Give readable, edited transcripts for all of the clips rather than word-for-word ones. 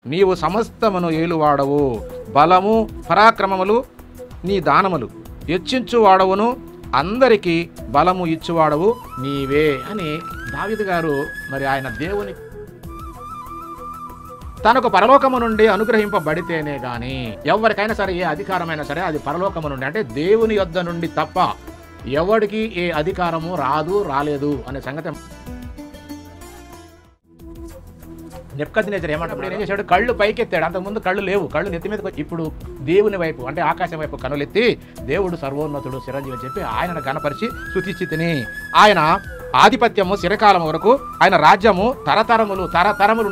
నీవు సమస్తమును ఏలువాడవు, బలము పరాక్రమములు నీ దానములు హెచ్చించువాడవును, అందరికీ బలము ఇచ్చువాడవు నీవే అని దావీదు గారు మరి ఆయన దేవుని తనకు పరలోకము నుండి అనుగ్రహింపబడితేనే గాని ఎవరికైనా సరే ఏ అధికారమైనా సరే అది పరలోకము నుండి, అంటే దేవుని యొద్ద నుండి తప్ప ఎవరికి ఏ అధికారము రాలేదు అనే సంగతి. నెబ్కద్నెజరు ఏమంటాడు, ఏం చేశాడు? కళ్ళు పైకెత్తాడు. అంతకుముందు కళ్ళు లేవు, కళ్ళు నెత్తి మీద. ఇప్పుడు దేవుని వైపు అంటే ఆకాశం వైపు కనులెత్తి దేవుడు సర్వోన్నతుడు చిరంజీవి అని చెప్పి ఆయనను గణపరిచి స్తుతించితిని. ఆయన ఆధిపత్యము చిరకాలం వరకు, ఆయన రాజ్యము తరతరములు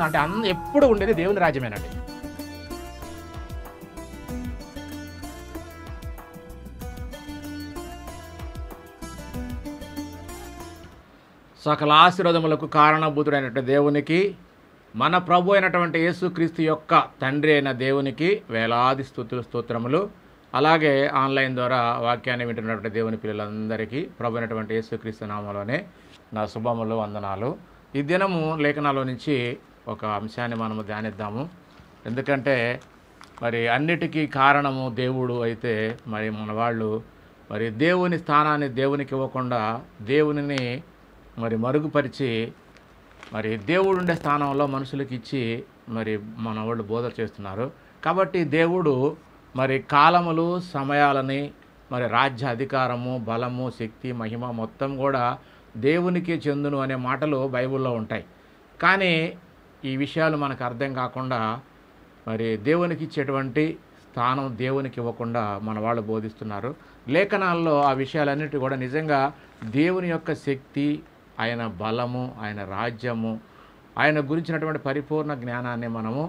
అంటే ఎప్పుడు ఉండేది దేవుని రాజ్యమేనండి. సకల ఆశీర్వాదములకు కారణభూతుడైనటువంటి దేవునికి, మన ప్రభు అయినటువంటి యేసుక్రీస్తు యొక్క తండ్రి అయిన దేవునికి వేలాది స్తుతులు స్తోత్రములు. అలాగే ఆన్లైన్ ద్వారా వాక్యాన్ని వింటున్నటువంటి దేవుని పిల్లలందరికీ ప్రభు అయినటువంటి యేసుక్రీస్తు నామములోనే నా శుభములు, వందనాలు. ఈ దినము లేఖనాల నుంచి ఒక అంశాన్ని మనము ధ్యానిద్దాము. ఎందుకంటే మరి అన్నిటికీ కారణము దేవుడు అయితే మరి మన వాళ్ళు మరి దేవుని స్థానాన్ని దేవునికి ఇవ్వకుండా దేవునిని మరి మరుగుపరిచి మరి దేవుడు ఉండే స్థానంలో మనుషులకి ఇచ్చి మరి మన వాళ్ళు బోధ చేస్తున్నారు. కాబట్టి దేవుడు మరి కాలములు సమయాలని మరి రాజ్య అధికారము, బలము, శక్తి, మహిమ మొత్తం కూడా దేవునికి చెందును అనే మాటలు బైబిల్లో ఉంటాయి. కానీ ఈ విషయాలు మనకు అర్థం కాకుండా మరి దేవునికి ఇచ్చేటువంటి స్థానం దేవునికి ఇవ్వకుండా మన వాళ్ళు బోధిస్తున్నారు. లేఖనాల్లో ఆ విషయాలన్నిటి కూడా నిజంగా దేవుని యొక్క శక్తి, ఆయన బలము, ఆయన రాజ్యము, ఆయన గురించినటువంటి పరిపూర్ణ జ్ఞానాన్ని మనము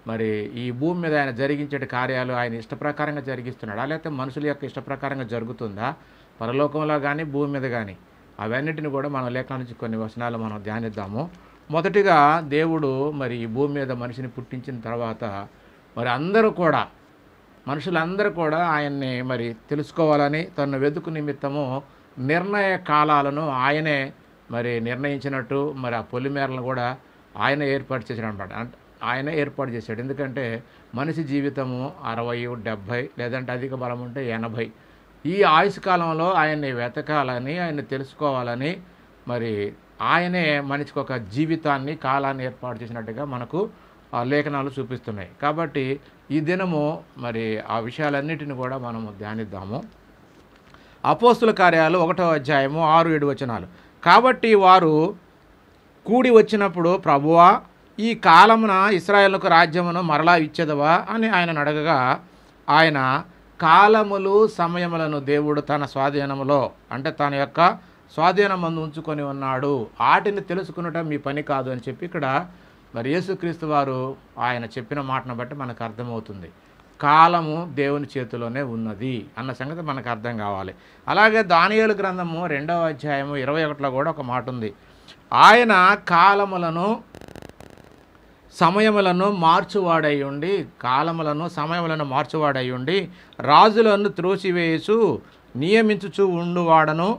మరి ఈ భూమి మీద ఆయన జరిగించే కార్యాలు ఆయన ఇష్టప్రకారంగా జరిగిస్తున్నాడా, లేకపోతే మనుషుల యొక్క ఇష్టప్రకారంగా జరుగుతుందా, పరలోకంలో కానీ భూమి మీద కానీ, అవన్నిటిని కూడా మన లేఖనాల నుంచి కొన్ని వచనాలు మనం ధ్యానిద్దాము. మొదటిగా దేవుడు మరి ఈ భూమి మీద మనిషిని పుట్టించిన తర్వాత మరి మనుషులందరూ కూడా ఆయన్ని మరి తెలుసుకోవాలని తను వెతుకు నిమిత్తము నిర్ణయ కాలాలను ఆయనే మరి నిర్ణయించినట్టు మరి ఆ పొలిమేరలను కూడా ఆయన ఏర్పాటు చేశాడు అనమాట. ఆయనే ఏర్పాటు చేశాడు. ఎందుకంటే మనిషి జీవితము 60, 70 లేదంటే అధిక బలం ఉంటే 80, ఈ ఆయుష్ కాలంలో ఆయన్ని వెతకాలని, ఆయన్ని తెలుసుకోవాలని మరి ఆయనే మనిషికి ఒక జీవితాన్ని, కాలాన్ని ఏర్పాటు చేసినట్టుగా మనకు ఆ లేఖనాలు చూపిస్తున్నాయి. కాబట్టి ఈ దినము మరి ఆ విషయాలన్నిటిని కూడా మనము ధ్యానిద్దాము. అపోస్తుల కార్యాలు 1వ అధ్యాయము 6-7 వచనాలు. కాబట్టి వారు కూడి వచ్చినప్పుడు, ప్రభువా, ఈ కాలమున ఇశ్రాయేలుకు రాజ్యమును మరలా ఇచ్చేదవా అని ఆయనను అడగగా, ఆయన కాలములు సమయములను దేవుడు తన స్వాధీనములో అంటే తన యొక్క స్వాధీనమందు ఉంచుకొని ఉన్నాడు, వాటిని తెలుసుకునటం మీ పని కాదు అని చెప్పి ఇక్కడ మరి యేసుక్రీస్తు వారు ఆయన చెప్పిన మాటను బట్టి మనకు అర్థమవుతుంది. కాలము దేవుని చేతిలోనే ఉన్నది అన్న సంగతి మనకు అర్థం కావాలి. అలాగే దానియేలు గ్రంథము 2వ అధ్యాయము 21లో కూడా ఒక మాట ఉంది. ఆయన కాలములను సమయములను మార్చువాడై ఉండి రాజులను త్రోసివేసు నియమించుచు ఉండువాడను,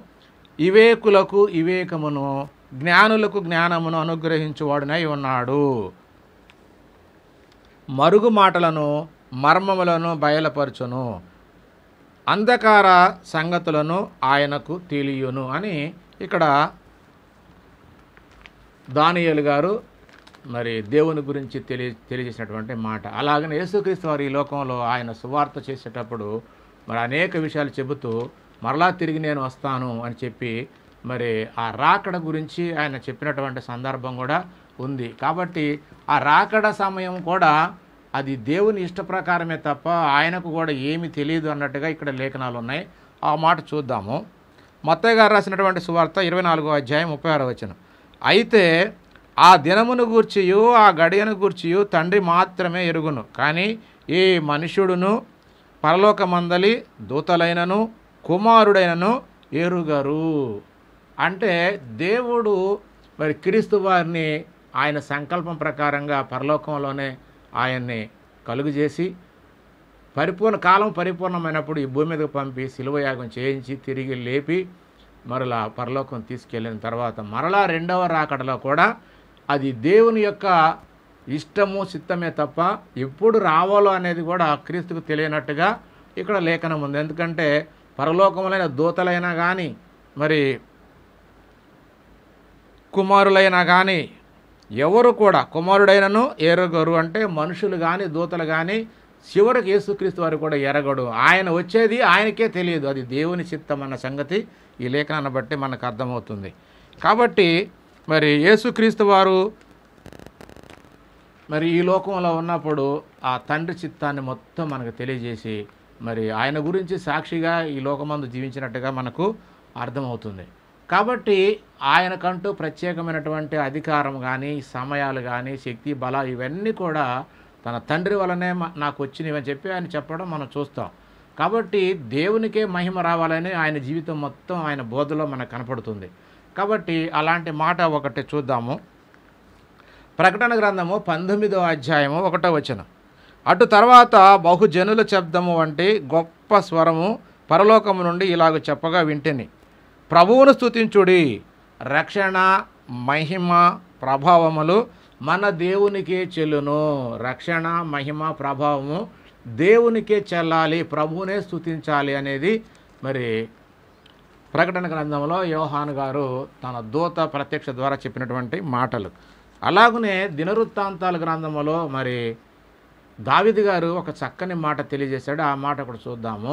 వివేకులకు వివేకమును, జ్ఞానులకు జ్ఞానమును అనుగ్రహించువాడునై ఉన్నాడు. మరుగు మాటలను మర్మములను బయలుపరచును, అంధకార సంగతులను ఆయనకు తెలియను అని ఇక్కడ దానియేలు గారు మరి దేవుని గురించి తెలియజేసినటువంటి మాట. అలాగనే యేసుక్రీస్తు వారు ఈ లోకంలో ఆయన సువార్త చేసేటప్పుడు మరి అనేక విషయాలు చెబుతూ మరలా తిరిగి నేను వస్తాను అని చెప్పి మరి ఆ రాకడ గురించి ఆయన చెప్పినటువంటి సందర్భం కూడా ఉంది. కాబట్టి ఆ రాకడ సమయం కూడా అది దేవుని ఇష్టప్రకారమే తప్ప ఆయనకు కూడా ఏమీ తెలియదు అన్నట్టుగా ఇక్కడ లేఖనాలు ఉన్నాయి. ఆ మాట చూద్దాము. మత్తయి గారు రాసినటువంటి సువార్త 24వ అధ్యాయం 36వ వచనం. అయితే ఆ దినమును గూర్చియు ఆ గడియను గూర్చియు తండ్రి మాత్రమే ఎరుగును, కానీ ఏ మనుష్యుడును పరలోకమందలి దూతలైనను కుమారుడైనను ఎరుగరు. అంటే దేవుడు మరి క్రీస్తు వారిని ఆయన సంకల్పం ప్రకారంగా పరలోకంలోనే ఆయన్ని కలుగు చేసి పరిపూర్ణమైనప్పుడు ఈ భూమి మీదకు పంపి శిలువయాగం చేయించి తిరిగి లేపి మరలా పరలోకం తీసుకెళ్ళిన తర్వాత మరలా రెండవ రాకడలో కూడా అది దేవుని యొక్క ఇష్టము చిత్తమే తప్ప ఎప్పుడు రావాలో అనేది కూడా క్రీస్తుకు తెలియనట్టుగా ఇక్కడ లేఖనం ఉంది. ఎందుకంటే పరలోకములైన దూతలైనా కానీ మరి కుమారులైనా కానీ ఎవరు కూడా కుమారుడైనను ఎరగరు. అంటే మనుషులు కానీ దూతలు కానీ చివరికి యేసుక్రీస్తు వారు కూడా ఎరగడు. ఆయన వచ్చేది ఆయనకే తెలియదు. అది దేవుని చిత్తం అన్న సంగతి ఈ లేఖనాన్ని బట్టి మనకు అర్థమవుతుంది. కాబట్టి మరి యేసుక్రీస్తు వారు మరి ఈ లోకంలో ఉన్నప్పుడు ఆ తండ్రి చిత్తాన్ని మొత్తం మనకు తెలియజేసి మరి ఆయన గురించి సాక్షిగా ఈ లోకమందు జీవించినట్టుగా మనకు అర్థమవుతుంది. కాబట్టి ఆయనకంటూ ప్రత్యేకమైనటువంటి అధికారం కానీ సమయాలు కానీ శక్తి బల ఇవన్నీ కూడా తన తండ్రి వలనే నాకు వచ్చినవని చెప్పి ఆయన చెప్పడం మనం చూస్తాం. కాబట్టి దేవునికే మహిమ రావాలని ఆయన జీవితం మొత్తం ఆయన బోధలో మనకు కనపడుతుంది. కాబట్టి అలాంటి మాట ఒకటి చూద్దాము. ప్రకటన గ్రంథము 19వ అధ్యాయము 1వ వచనం. అటు తర్వాత బహుజనుల శబ్దము వంటి గొప్ప స్వరము పరలోకము నుండి ఇలాగ చెప్పగా వింటిని, ప్రభువును స్తుతించుడి, రక్షణ మహిమ ప్రభావములు మన దేవునికే చెల్లును. రక్షణ మహిమ ప్రభావము దేవునికే చెల్లాలి, ప్రభువునే స్తుతించాలి అనేది మరి ప్రకటన గ్రంథంలో యోహాను గారు తన దూత ప్రత్యక్ష ద్వారా చెప్పినటువంటి మాటలు. అలాగనే దినవృత్తాంతాల గ్రంథంలో మరి దావీదు గారు ఒక చక్కని మాట తెలియజేశాడు. ఆ మాట కూడా చూద్దాము.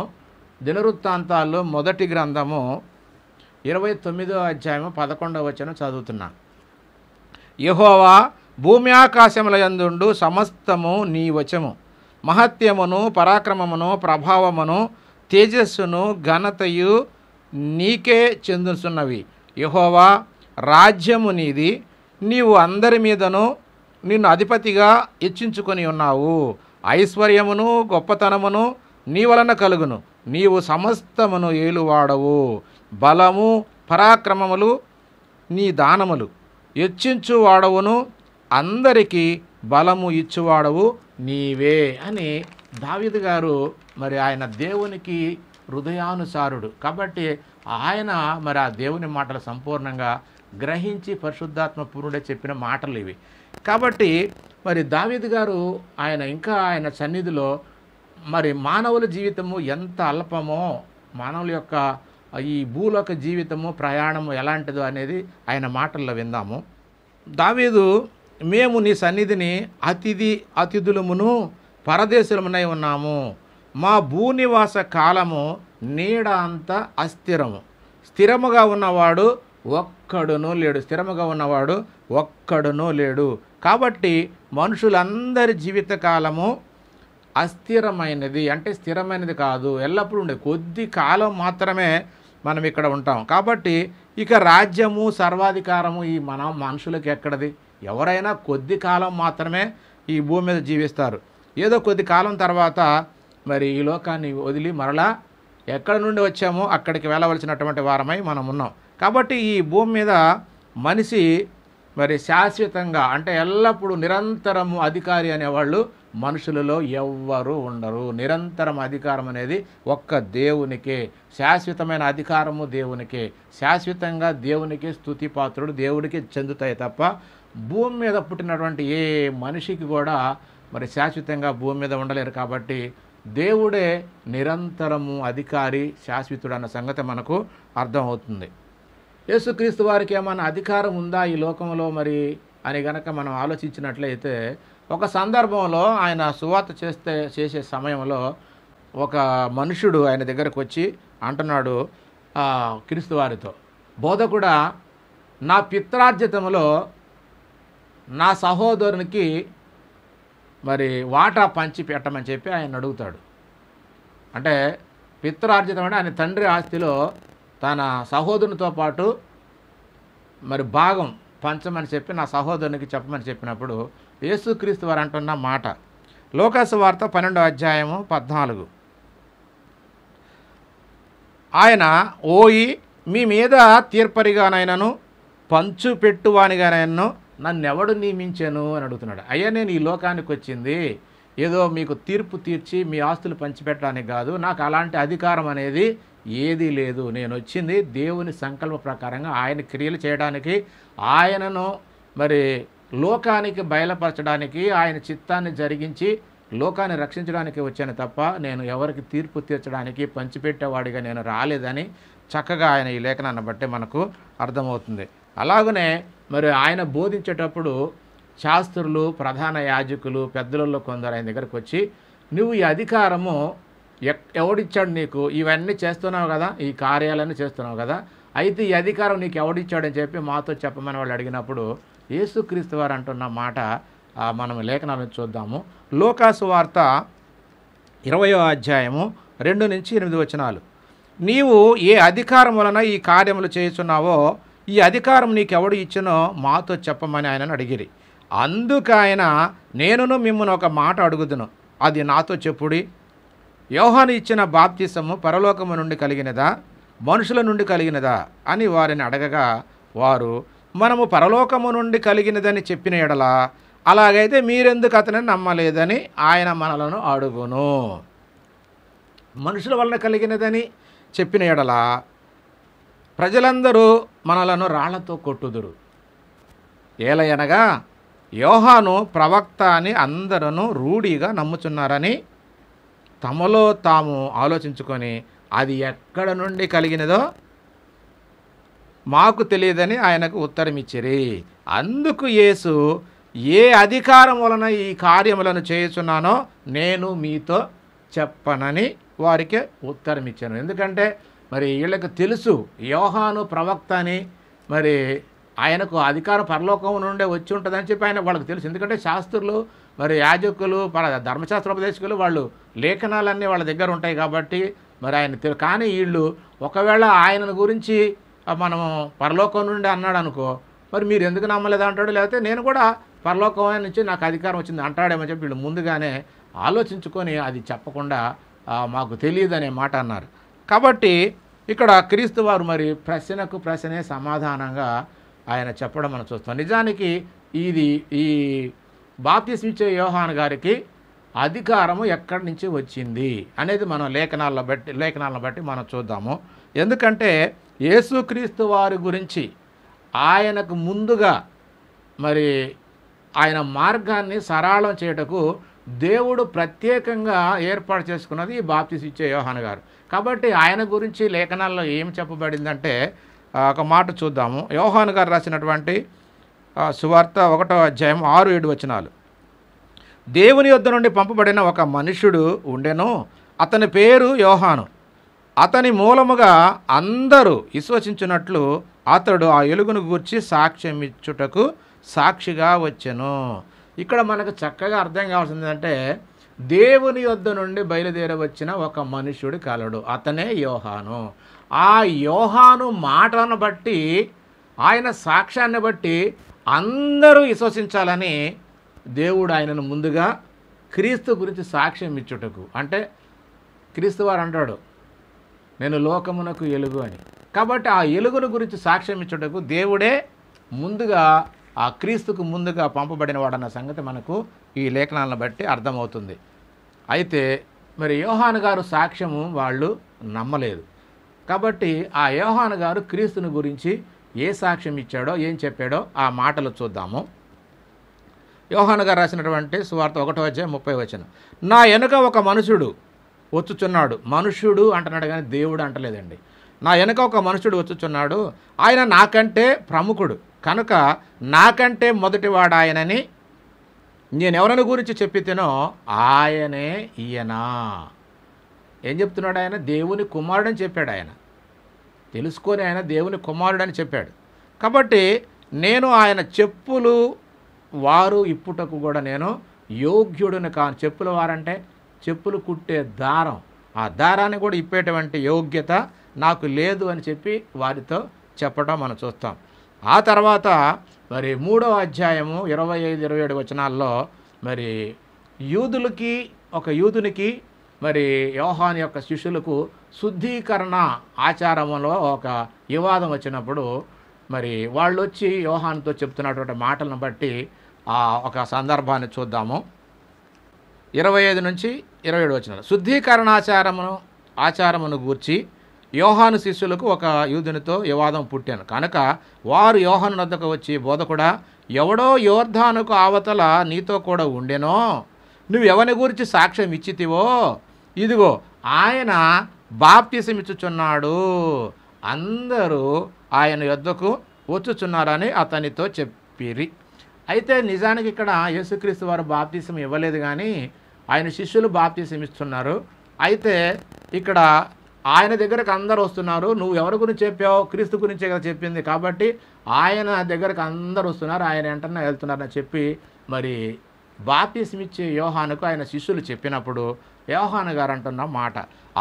దినవృత్తాంతాల్లో మొదటి గ్రంథము 29వ అధ్యాయము 11వ వచనం చదువుతున్నా. యెహోవా భూమి ఆకాశముల యందుండు సమస్తము నీ వశము, మహత్యమును పరాక్రమమును ప్రభావమును తేజస్సును ఘనతయు నీకే చెందుతున్నవి. యెహోవా రాజ్యము నీది, నీవు అందరి మీదను నిన్ను అధిపతిగా హెచ్చించుకొని ఉన్నావు. ఐశ్వర్యమును గొప్పతనమును నీ వలన కలుగును, నీవు సమస్తమును ఏలువాడవు. బలము పరాక్రమములు నీ దానములు, హెచ్చించువాడవును అందరికీ బలము ఇచ్చువాడవు నీవే అని దావీదు గారు మరి ఆయన దేవునికి హృదయానుసారుడు కాబట్టి ఆయన మరి ఆ దేవుని మాటలు సంపూర్ణంగా గ్రహించి పరిశుద్ధాత్మ పూర్ణుడే చెప్పిన మాటలు ఇవి. కాబట్టి మరి దావీదు గారు ఆయన సన్నిధిలో మరి మానవుల జీవితము ఎంత అల్పమో, మానవుల యొక్క ఈ భూలోక జీవితము ప్రయాణము ఎలాంటిదో అనేది ఆయన మాటల్లో విందాము. దావీదు, మేము నీ సన్నిధిని అతిథులమును పరదేశులమునై ఉన్నాము. మా భూనివాస కాలము నీడ అంత అస్థిరము, స్థిరముగా ఉన్నవాడు ఒక్కడునూ లేడు. స్థిరముగా ఉన్నవాడు ఒక్కడునూ లేడు. కాబట్టి మనుషులందరి జీవితకాలము అస్థిరమైనది, అంటే స్థిరమైనది కాదు, ఎల్లప్పుడూ ఉండే కొద్ది కాలం మాత్రమే మనం ఇక్కడ ఉంటాం. కాబట్టి ఇక రాజ్యము సర్వాధికారము ఈ మన మనుషులకు ఎక్కడది? ఎవరైనా కొద్ది కాలం మాత్రమే ఈ భూమి మీద జీవిస్తారు. ఏదో కొద్ది కాలం తర్వాత మరి ఈ లోకాన్ని వదిలి మరలా ఎక్కడి నుండి వచ్చామో అక్కడికి వెళ్ళవలసినటువంటి వారమై మనం ఉన్నాం. కాబట్టి ఈ భూమి మీద మనిషి మరి శాశ్వతంగా, అంటే ఎల్లప్పుడూ నిరంతరము అధికారి అనేవాళ్ళు మనుషులలో ఎవ్వరూ ఉండరు. నిరంతరం అధికారం అనేది ఒక్క దేవునికే, శాశ్వతమైన అధికారము దేవునికే, శాశ్వతంగా దేవునికే స్తుతిపాత్రుడు, దేవుడికి చెందుతాయి తప్ప భూమి మీద పుట్టినటువంటి ఏ మనిషికి కూడా మరి శాశ్వతంగా భూమి మీద ఉండలేరు. కాబట్టి దేవుడే నిరంతరము అధికారి, శాశ్వతుడు అన్న సంగతి మనకు అర్థమవుతుంది. యేసుక్రీస్తు వారికి ఏమైనా అధికారం ఉందా ఈ లోకంలో మరి అని గనక మనం ఆలోచించినట్లయితే, ఒక సందర్భంలో ఆయన సువార్త చేసే సమయంలో ఒక మనుషుడు ఆయన దగ్గరకు వచ్చి అంటున్నాడు క్రీస్తు వారితో, బోధకుడా, నా పిత్రార్జితములో నా సహోదరునికి మరి వాటా పంచి పెట్టమని చెప్పి ఆయన అడుగుతాడు. అంటే పిత్రార్జితం అంటే ఆయన తండ్రి ఆస్తిలో తన సహోదరునితో పాటు మరి భాగం పంచమని చెప్పి నా సహోదరునికి చెప్పమని చెప్పినప్పుడు యేసుక్రీస్తు వారు అంటున్న మాట లోకాసు వార్త 12వ అధ్యాయము 14. ఆయన ఓయి మీ మీద తీర్పరిగానైనాను పంచు పెట్టువానిగానైనాను నన్నెవడు నియమించాను అని అడుగుతున్నాడు. అయ్యా, నేను ఈ లోకానికి వచ్చింది ఏదో మీకు తీర్పు తీర్చి మీ ఆస్తులు పంచిపెట్టడానికి కాదు, నాకు అలాంటి అధికారం అనేది ఏదీ లేదు. నేను వచ్చింది దేవుని సంకల్ప ప్రకారంగా ఆయన క్రియలు చేయడానికి, ఆయనను మరి లోకానికి బయలుపరచడానికి, ఆయన చిత్తాన్ని జరిగించి లోకాన్ని రక్షించడానికి వచ్చాను తప్ప నేను ఎవరికి తీర్పు తీర్చడానికి పంచిపెట్టేవాడిగా నేను రాలేదని చక్కగా ఆయన ఈ లేఖనాన్ని బట్టి మనకు అర్థమవుతుంది. అలాగనే మరి ఆయన బోధించేటప్పుడు శాస్త్రులు, ప్రధాన యాజకులు, పెద్దలలో కొందరు ఆయన దగ్గరకు వచ్చి, నువ్వు ఈ అధికారము ఎవడిచ్చాడు నీకు? ఇవన్నీ చేస్తున్నావు కదా, ఈ కార్యాలన్నీ చేస్తున్నావు కదా, అయితే ఈ అధికారం నీకు ఎవడిచ్చాడని చెప్పి మాతో చెప్పమని వాళ్ళు అడిగినప్పుడు యేసుక్రీస్తు వారు అంటున్న మాట మనం లేఖనాలను చూద్దాము. లూకాసు వార్త 20వ అధ్యాయము 2-8 వచనాలు. నీవు ఏ అధికారం వలన ఈ కార్యములు చేయుచున్నావో ఈ అధికారం నీకెవడు ఇచ్చినో మాతో చెప్పమని ఆయనను అడిగిరి. అందుకు ఆయన, నేనును మిమ్మల్ని ఒక మాట అడుగుదును, అది నాతో చెప్పుడి. యోహాను ఇచ్చిన బాప్తిసము పరలోకము నుండి కలిగినదా, మనుషుల నుండి కలిగినదా అని వారిని అడగగా వారు, మనము పరలోకము నుండి కలిగినదని చెప్పిన ఎడల అలాగైతే మీరెందుకు అతనిని నమ్మలేదని ఆయన మనలను అడుగును. మనుషుల వలన కలిగినదని చెప్పిన ఎడల ప్రజలందరూ మనలను రాళ్లతో కొట్టుదురు. ఏలయనగా యోహాను ప్రవక్త అని అందరూ రూఢిగా నమ్ముచున్నారని తమలో తాము ఆలోచించుకొని అది ఎక్కడ నుండి కలిగినదో మాకు తెలియదని ఆయనకు ఉత్తరం ఇచ్చిరి. అందుకు యేసు, ఏ అధికారం వలన ఈ కార్యములను చేయుచున్నానో నేను మీతో చెప్పనని వారికి ఉత్తరం ఇచ్చాను. ఎందుకంటే మరి వీళ్ళకి తెలుసు యోహాను ప్రవక్త అని, మరి ఆయనకు అధికారం పరలోకం నుండే వచ్చి ఉంటుందని చెప్పి ఆయన వాళ్ళకి తెలుసు. ఎందుకంటే శాస్త్రులు, మరి యాజకులు, ధర్మశాస్త్రోపదేశకులు వాళ్ళు లేఖనాలన్నీ వాళ్ళ దగ్గర ఉంటాయి కాబట్టి మరి ఆయన కానీ వీళ్ళు ఒకవేళ ఆయన గురించి మనము పరలోకం నుండి అన్నాడు అనుకో, మరి మీరు ఎందుకు నమ్మలేదు అంటాడు, లేకపోతే నేను కూడా పరలోకం నుంచి నాకు అధికారం వచ్చింది అంటాడేమని చెప్పి వీళ్ళు ముందుగానే ఆలోచించుకొని అది చెప్పకుండా మాకు తెలియదనే మాట అన్నారు. కాబట్టి ఇక్కడ క్రీస్తు వారు మరి ప్రశ్నకు ప్రశ్నే సమాధానంగా ఆయన చెప్పడం మనం చూస్తాం. నిజానికి ఈ బాప్తిస్మ ఇచ్చే యోహాను గారికి అధికారము ఎక్కడి నుంచి వచ్చింది అనేది మనం లేఖనాలను బట్టి మనం చూద్దాము. ఎందుకంటే యేసుక్రీస్తు వారి గురించి ఆయనకు ముందుగా మరి ఆయన మార్గాన్ని సరళం చేయటకు దేవుడు ప్రత్యేకంగా ఏర్పాటు చేసుకున్నది ఈ బాప్తిస్మ ఇచ్చే యోహాను గారు. కాబట్టి ఆయన గురించి లేఖనాల్లో ఏం చెప్పబడిందంటే ఒక మాట చూద్దాము. యోహాను గారు రాసినటువంటి సువార్త 1వ అధ్యాయం 6-7 వచనాలు. దేవుని యొద్ద నుండి పంపబడిన ఒక మనుష్యుడు ఉండెను, అతని పేరు యోహాను. అతని మూలముగా అందరూ విశ్వసించినట్లు అతడు ఆ వెలుగును గూర్చి సాక్ష్యం ఇచ్చుటకు సాక్షిగా వచ్చెను. ఇక్కడ మనకు చక్కగా అర్థం కావాల్సిందంటే దేవుని యొద్ద నుండి బయలుదేరి వచ్చిన ఒక మనుష్యుడు కలడు, అతనే యోహాను. ఆ యోహాను మాటలను బట్టి, ఆయన సాక్ష్యాన్ని బట్టి అందరూ విశ్వసించాలని దేవుడు ఆయనను ముందుగా క్రీస్తు గురించి సాక్ష్యం ఇచ్చుటకు, అంటే క్రీస్తు వారు అంటాడు నేను లోకమునకు ఎలుగు అని. కాబట్టి ఆ ఎలుగును గురించి సాక్ష్యం ఇచ్చుటకు దేవుడే ముందుగా ఆ క్రీస్తుకు ముందుగా పంపబడిన వాడన్న సంగతి మనకు ఈ లేఖనాలను బట్టి అర్థమవుతుంది. అయితే మరి యోహాను గారు సాక్ష్యము వాళ్ళు నమ్మలేదు. కాబట్టి ఆ యోహాను గారు క్రీస్తుని గురించి ఏ సాక్ష్యం ఇచ్చాడో, ఏం చెప్పాడో ఆ మాటలు చూద్దాము. యోహాను గారు రాసినటువంటి సువార్త 1వ అధ్యాయం 30వ వచనం. నా వెనుక ఒక మనుషుడు వచ్చుచున్నాడు. మనుషుడు అంటున్నాడు కానీ దేవుడు అంటలేదండి. నా వెనుక ఒక మనుషుడు వచ్చుచున్నాడు, ఆయన నాకంటే ప్రముఖుడు కనుక నాకంటే మొదటివాడు ఆయనని నేను ఎవరిని గురించి చెప్పితేనో ఆయనే ఈయన. ఏం చెప్తున్నాడు ఆయన? దేవుని కుమారుడని చెప్పాడు. ఆయన తెలుసుకొని ఆయన దేవుని కుమారుడని చెప్పాడు. కాబట్టి నేను ఆయన చెప్పులు వారు ఇప్పుటకు కూడా నేను యోగ్యుడిని కాను. చెప్పుల వారంటే చెప్పులు కుట్టే దారం, ఆ దారాన్ని కూడా ఇప్పేటువంటి యోగ్యత నాకు లేదు అని చెప్పి వారితో చెప్పడం మనం చూస్తాం. ఆ తర్వాత మరి 3వ అధ్యాయము 25-27 వచనాల్లో మరి యూదునికి మరి యోహాను యొక్క శిష్యులకు శుద్ధీకరణ ఆచారంలో ఒక వివాదం వచ్చినప్పుడు మరి వాళ్ళు వచ్చి యోహానుతో చెప్తున్నటువంటి మాటలను బట్టి ఒక సందర్భాన్ని చూద్దాము. 25-27 వచనాలు. శుద్ధీకరణ ఆచారమును గూర్చి యోహాను శిష్యులకు ఒక యూదునితో వివాదం పుట్టాను కనుక వారు యోహాను వద్దకు వచ్చి, బోధకుడా, ఎవడో యోర్దానుకు అవతల నీతో కూడా ఉండెనో, నువ్వు ఎవని గురించి సాక్ష్యం ఇచ్చితివో, ఇదిగో ఆయన బాప్తిసం ఇచ్చుచున్నాడు, అందరూ ఆయన యొద్దకు వచ్చుచున్నారని అతనితో చెప్పిరి. అయితే నిజానికి ఇక్కడ యేసుక్రీస్తు వారు బాప్తిసం ఇవ్వలేదు, కానీ ఆయన శిష్యులు బాప్తిసం ఇస్తున్నారు. అయితే ఇక్కడ ఆయన దగ్గరకు అందరు వస్తున్నారు. నువ్వు ఎవరి గురించి చెప్పావు? క్రీస్తు గురించే కదా చెప్పింది, కాబట్టి ఆయన దగ్గరకు అందరు వస్తున్నారు, ఆయన వెంటనే వెళ్తున్నారని చెప్పి మరి బాప్తిసం ఇచ్చే యోహానుకు ఆయన శిష్యులు చెప్పినప్పుడు యోహాను గారు అంటున్న మాట,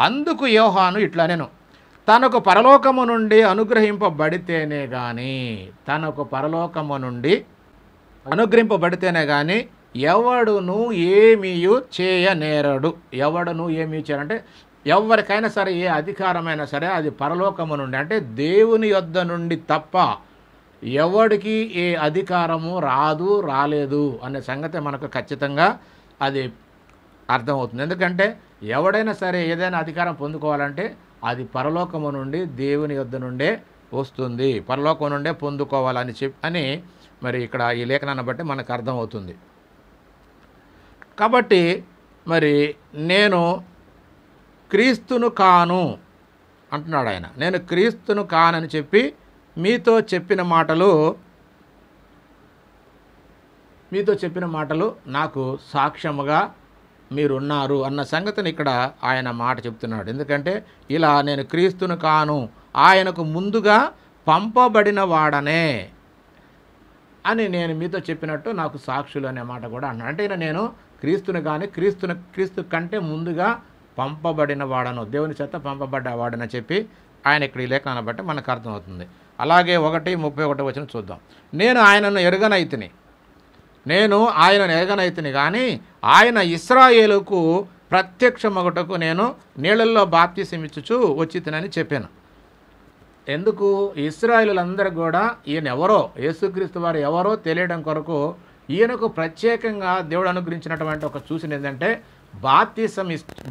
అందుకు యోహాను ఇట్లా, నేను తనకు పరలోకము నుండి అనుగ్రహింపబడితేనే కానీ, తనకు పరలోకము నుండి అనుగ్రహింపబడితేనే కానీ ఎవడును ఏమీయు చేయనేరడు. ఎవడును ఏమీ చేయాలంటే ఎవరికైనా సరే, ఏ అధికారమైనా సరే అది పరలోకము నుండి, అంటే దేవుని యొద్ద నుండి తప్ప ఎవడికి ఏ అధికారము రాదు, రాలేదు అనే సంగతి మనకు ఖచ్చితంగా అది అర్థమవుతుంది. ఎందుకంటే ఎవడైనా సరే ఏదైనా అధికారం పొందుకోవాలంటే అది పరలోకము నుండి, దేవుని యొద్ద నుండే వస్తుంది, పరలోకం నుండే పొందుకోవాలని అని మరి ఇక్కడ ఈ లేఖనాన్ని బట్టి మనకు అర్థమవుతుంది. కాబట్టి మరి నేను క్రీస్తును కాను అంటున్నాడు ఆయన. నేను క్రీస్తును కానని చెప్పి మీతో చెప్పిన మాటలు నాకు సాక్ష్యముగా మీరున్నారు అన్న సంగతిని ఇక్కడ ఆయన మాట చెప్తున్నాడు. ఎందుకంటే ఇలా నేను క్రీస్తును కాను, ఆయనకు ముందుగా పంపబడిన వాడనే అని నేను మీతో చెప్పినట్టు నాకు సాక్షులు అనే మాట కూడా అన్నాడు. అంటే నేను క్రీస్తును కానీ క్రీస్తు కంటే ముందుగా పంపబడిన వాడను, దేవుని చేత పంపబడ్డవాడని చెప్పి ఆయన ఇక్కడ ఈ లేఖనాన్ని బట్టి మనకు అర్థమవుతుంది. అలాగే 1:31 చూద్దాం. నేను ఆయనను ఎరగనైతిని కానీ ఆయన ఇశ్రాయేలుకు ప్రత్యక్షమగుటకు నేను నీళ్ళల్లో బాప్తిసం ఇచ్చుచు వచ్చి తినని చెప్పాను. ఎందుకు? ఇశ్రాయేలులందరూ కూడా ఈయన ఎవరో, యేసుక్రీస్తు వారు ఎవరో తెలియడం కొరకు ఈయనకు ప్రత్యేకంగా దేవుడు అనుగ్రహించినటువంటి ఒక సూచన ఏంటంటే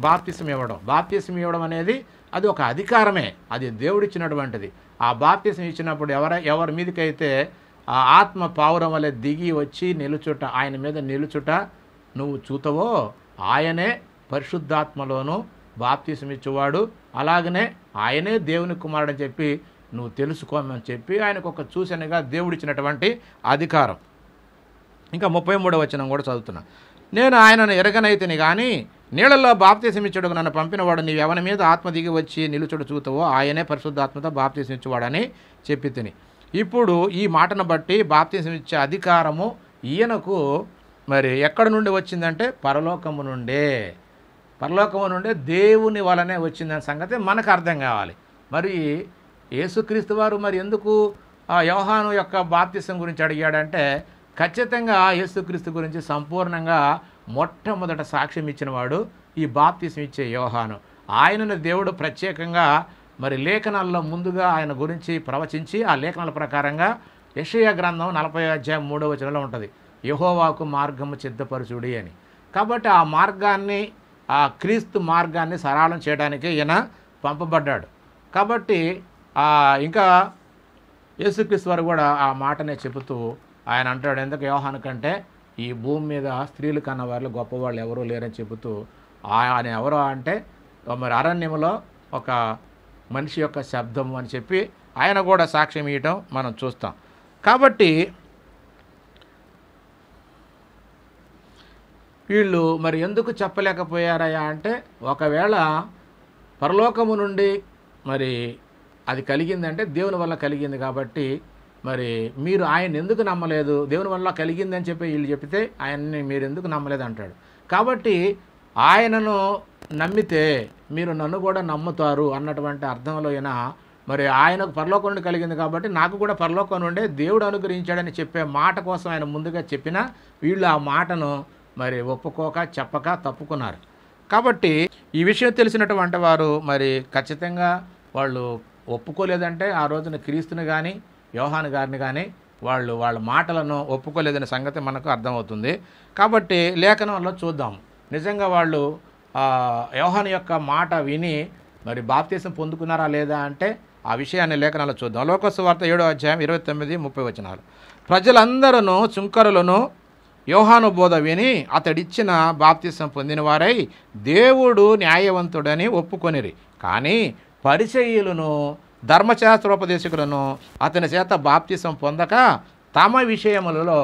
బాప్తిసం ఇవ్వడం అనేది అది ఒక అధికారమే, అది దేవుడిచ్చినటువంటిది. ఆ బాప్తిసం ఇచ్చినప్పుడు ఎవరి మీదకైతే ఆ ఆత్మ పావురం వలె దిగి వచ్చి నిలుచుట, ఆయన మీద నిలుచుట నువ్వు చూతవో ఆయనే పరిశుద్ధాత్మలోను బాప్తిసం ఇచ్చేవాడు, అలాగనే ఆయనే దేవుని కుమారుడు అని చెప్పి నువ్వు తెలుసుకోమని చెప్పి ఆయనకు ఒక సూచనగా దేవుడిచ్చినటువంటి అధికారం. ఇంకా 33వ కూడా చదువుతున్నా. నేను ఆయనను ఎరగనైతిని కానీ నీళ్ళల్లో బాప్తిసం ఇచ్చుటకు నన్ను పంపినవాడు నీవు ఎవరి మీద ఆత్మ దిగి వచ్చి నిలుచుడు చూతవో ఆయనే పరిశుద్ధాత్మతో బాప్తిసం ఇచ్చేవాడని చెప్పి తిని. ఇప్పుడు ఈ మాటను బట్టి బాప్తిసం ఇచ్చే అధికారము ఈయనకు మరి ఎక్కడి నుండి వచ్చిందంటే పరలోకము నుండే దేవుని వలనే వచ్చిందనే సంగతి మనకు అర్థం కావాలి. మరి యేసుక్రీస్తు వారు మరి ఎందుకు యోహాను యొక్క బాప్తిసం గురించి అడిగాడంటే ఖచ్చితంగా యేసుక్రీస్తు గురించి సంపూర్ణంగా మొట్టమొదట సాక్ష్యం ఇచ్చినవాడు ఈ బాప్తిసం ఇచ్చే యోహాను. ఆయనను దేవుడు ప్రత్యేకంగా మరి లేఖనాల్లో ముందుగా ఆయన గురించి ప్రవచించి ఆ లేఖనాల ప్రకారంగా యెషయా గ్రంథం 40:3 ఉంటుంది, యెహోవాకు మార్గము సిద్ధపరచుడి అని. కాబట్టి ఆ మార్గాన్ని, ఆ క్రీస్తు మార్గాన్ని సరళం చేయడానికి ఈయన పంపబడ్డాడు. కాబట్టి ఇంకా యేసుక్రీస్తు వారు కూడా ఆ మాటనే చెబుతూ ఆయన అంటాడు, ఎందుకు యోహాను కంటే ఈ భూమి మీద స్త్రీలు కన్న వాళ్ళు గొప్పవాళ్ళు ఎవరూ లేరని చెబుతూ ఆయన ఎవరో అంటే మరి అరణ్యంలో ఒక మనిషి యొక్క శబ్దం అని చెప్పి ఆయన కూడా సాక్ష్యం ఇవ్వటం మనం చూస్తాం. కాబట్టి వీళ్ళు మరి ఎందుకు చెప్పలేకపోయారయ్యా అంటే ఒకవేళ పరలోకము నుండి మరి అది కలిగిందంటే దేవుని వల్ల కలిగింది కాబట్టి మరి మీరు ఆయన ఎందుకు నమ్మలేదు, దేవుని వల్ల కలిగిందని చెప్పి వీళ్ళు చెప్తే ఆయన్ని మీరు ఎందుకు నమ్మలేదు అంటాడు. కాబట్టి ఆయనను నమ్మితే మీరు నన్ను కూడా నమ్ముతారు అన్నటువంటి అర్థంలో అయినా మరి ఆయనకు పరలోకం నుండి కలిగింది కాబట్టి నాకు కూడా పరలోకం నుండే దేవుడు అనుగ్రహించాడని చెప్పే మాట కోసం ఆయన ముందుగా చెప్పినా వీళ్ళు ఆ మాటను మరి ఒప్పుకోక చెప్పక తప్పుకున్నారు. కాబట్టి ఈ విషయం తెలిసినటువంటి వారు మరి ఖచ్చితంగా వాళ్ళు ఒప్పుకోలేదంటే ఆ రోజున క్రీస్తుని కానీ యోహాను గారిని కానీ వాళ్ళ మాటలను ఒప్పుకోలేదనే సంగతి మనకు అర్థమవుతుంది. కాబట్టి లేఖనంలో చూద్దాం, నిజంగా వాళ్ళు యోహాను యొక్క మాట విని మరి బాప్తీసం పొందుకున్నారా లేదా అంటే ఆ విషయాన్ని లేఖనాల్లో చూద్దాం. లోక సువార్త 7వ అధ్యాయం 29-30 వచనాలు. ప్రజలందరూ సుంకరులను యోహాను బోధ విని అతడిచ్చిన బాప్తీసం పొందిన వారై దేవుడు న్యాయవంతుడని ఒప్పుకొనిరి. కానీ పరిసయ్యులను ధర్మశాస్త్రోపదేశకులను అతని చేత బాప్తీసం పొందక తమ విషయములలో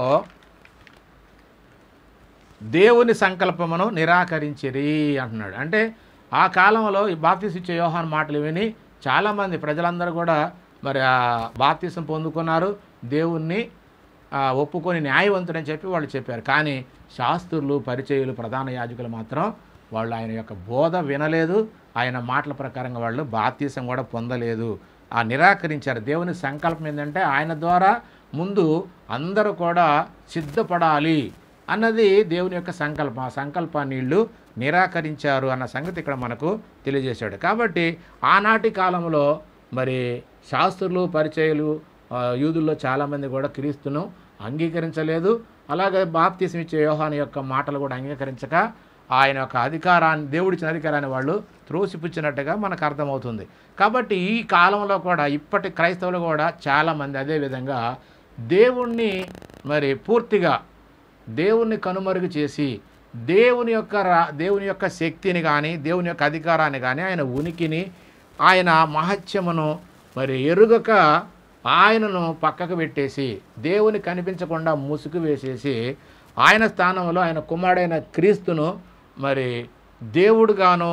దేవుని సంకల్పమును నిరాకరించిరి అంటున్నాడు. అంటే ఆ కాలంలో ఈ బాప్తీసం ఇచ్చే యోహాను మాటలు విని చాలామంది ప్రజలందరూ కూడా మరి ఆ బాప్తీసం పొందుకున్నారు, దేవుణ్ణి ఒప్పుకొని న్యాయవంతుడని చెప్పి వాళ్ళు చెప్పారు. కానీ శాస్త్రులు, పరిచయులు, ప్రధాన యాజకులు మాత్రం వాళ్ళు ఆయన యొక్క బోధ వినలేదు, ఆయన మాటల ప్రకారంగా వాళ్ళు బాప్తీసం కూడా పొందలేదు, నిరాకరించారు. దేవుని సంకల్పం ఏంటంటే ఆయన ద్వారా ముందు అందరూ కూడా సిద్ధపడాలి అన్నది దేవుని యొక్క సంకల్పం. ఆ సంకల్పాన్ని వీళ్ళు నిరాకరించారు అన్న సంగతి ఇక్కడ మనకు తెలియజేశాడు. కాబట్టి ఆనాటి కాలంలో మరి శాస్త్రులు, పరిచయులు, యూదుల్లో చాలామంది కూడా క్రీస్తును అంగీకరించలేదు. అలాగే బాప్తీసం ఇచ్చే యోహాను యొక్క మాటలు కూడా అంగీకరించక ఆయన యొక్క అధికారాన్ని, దేవుడిచ్చిన అధికారాన్ని వాళ్ళు త్రోసిపుచ్చినట్టుగా మనకు అర్థమవుతుంది. కాబట్టి ఈ కాలంలో కూడా ఇప్పటి క్రైస్తవులు కూడా చాలామంది అదేవిధంగా దేవుణ్ణి మరి పూర్తిగా దేవుణ్ణి కనుమరుగు చేసి దేవుని యొక్క శక్తిని కానీ, దేవుని యొక్క అధికారాన్ని కానీ, ఆయన ఉనికిని, ఆయన మహత్యమును మరి ఎరుగక ఆయనను పక్కకు పెట్టేసి దేవుని కనిపించకుండా ముసుగు వేసేసి ఆయన స్థానంలో ఆయన కుమారుడైన క్రీస్తును మరి దేవుడుగాను,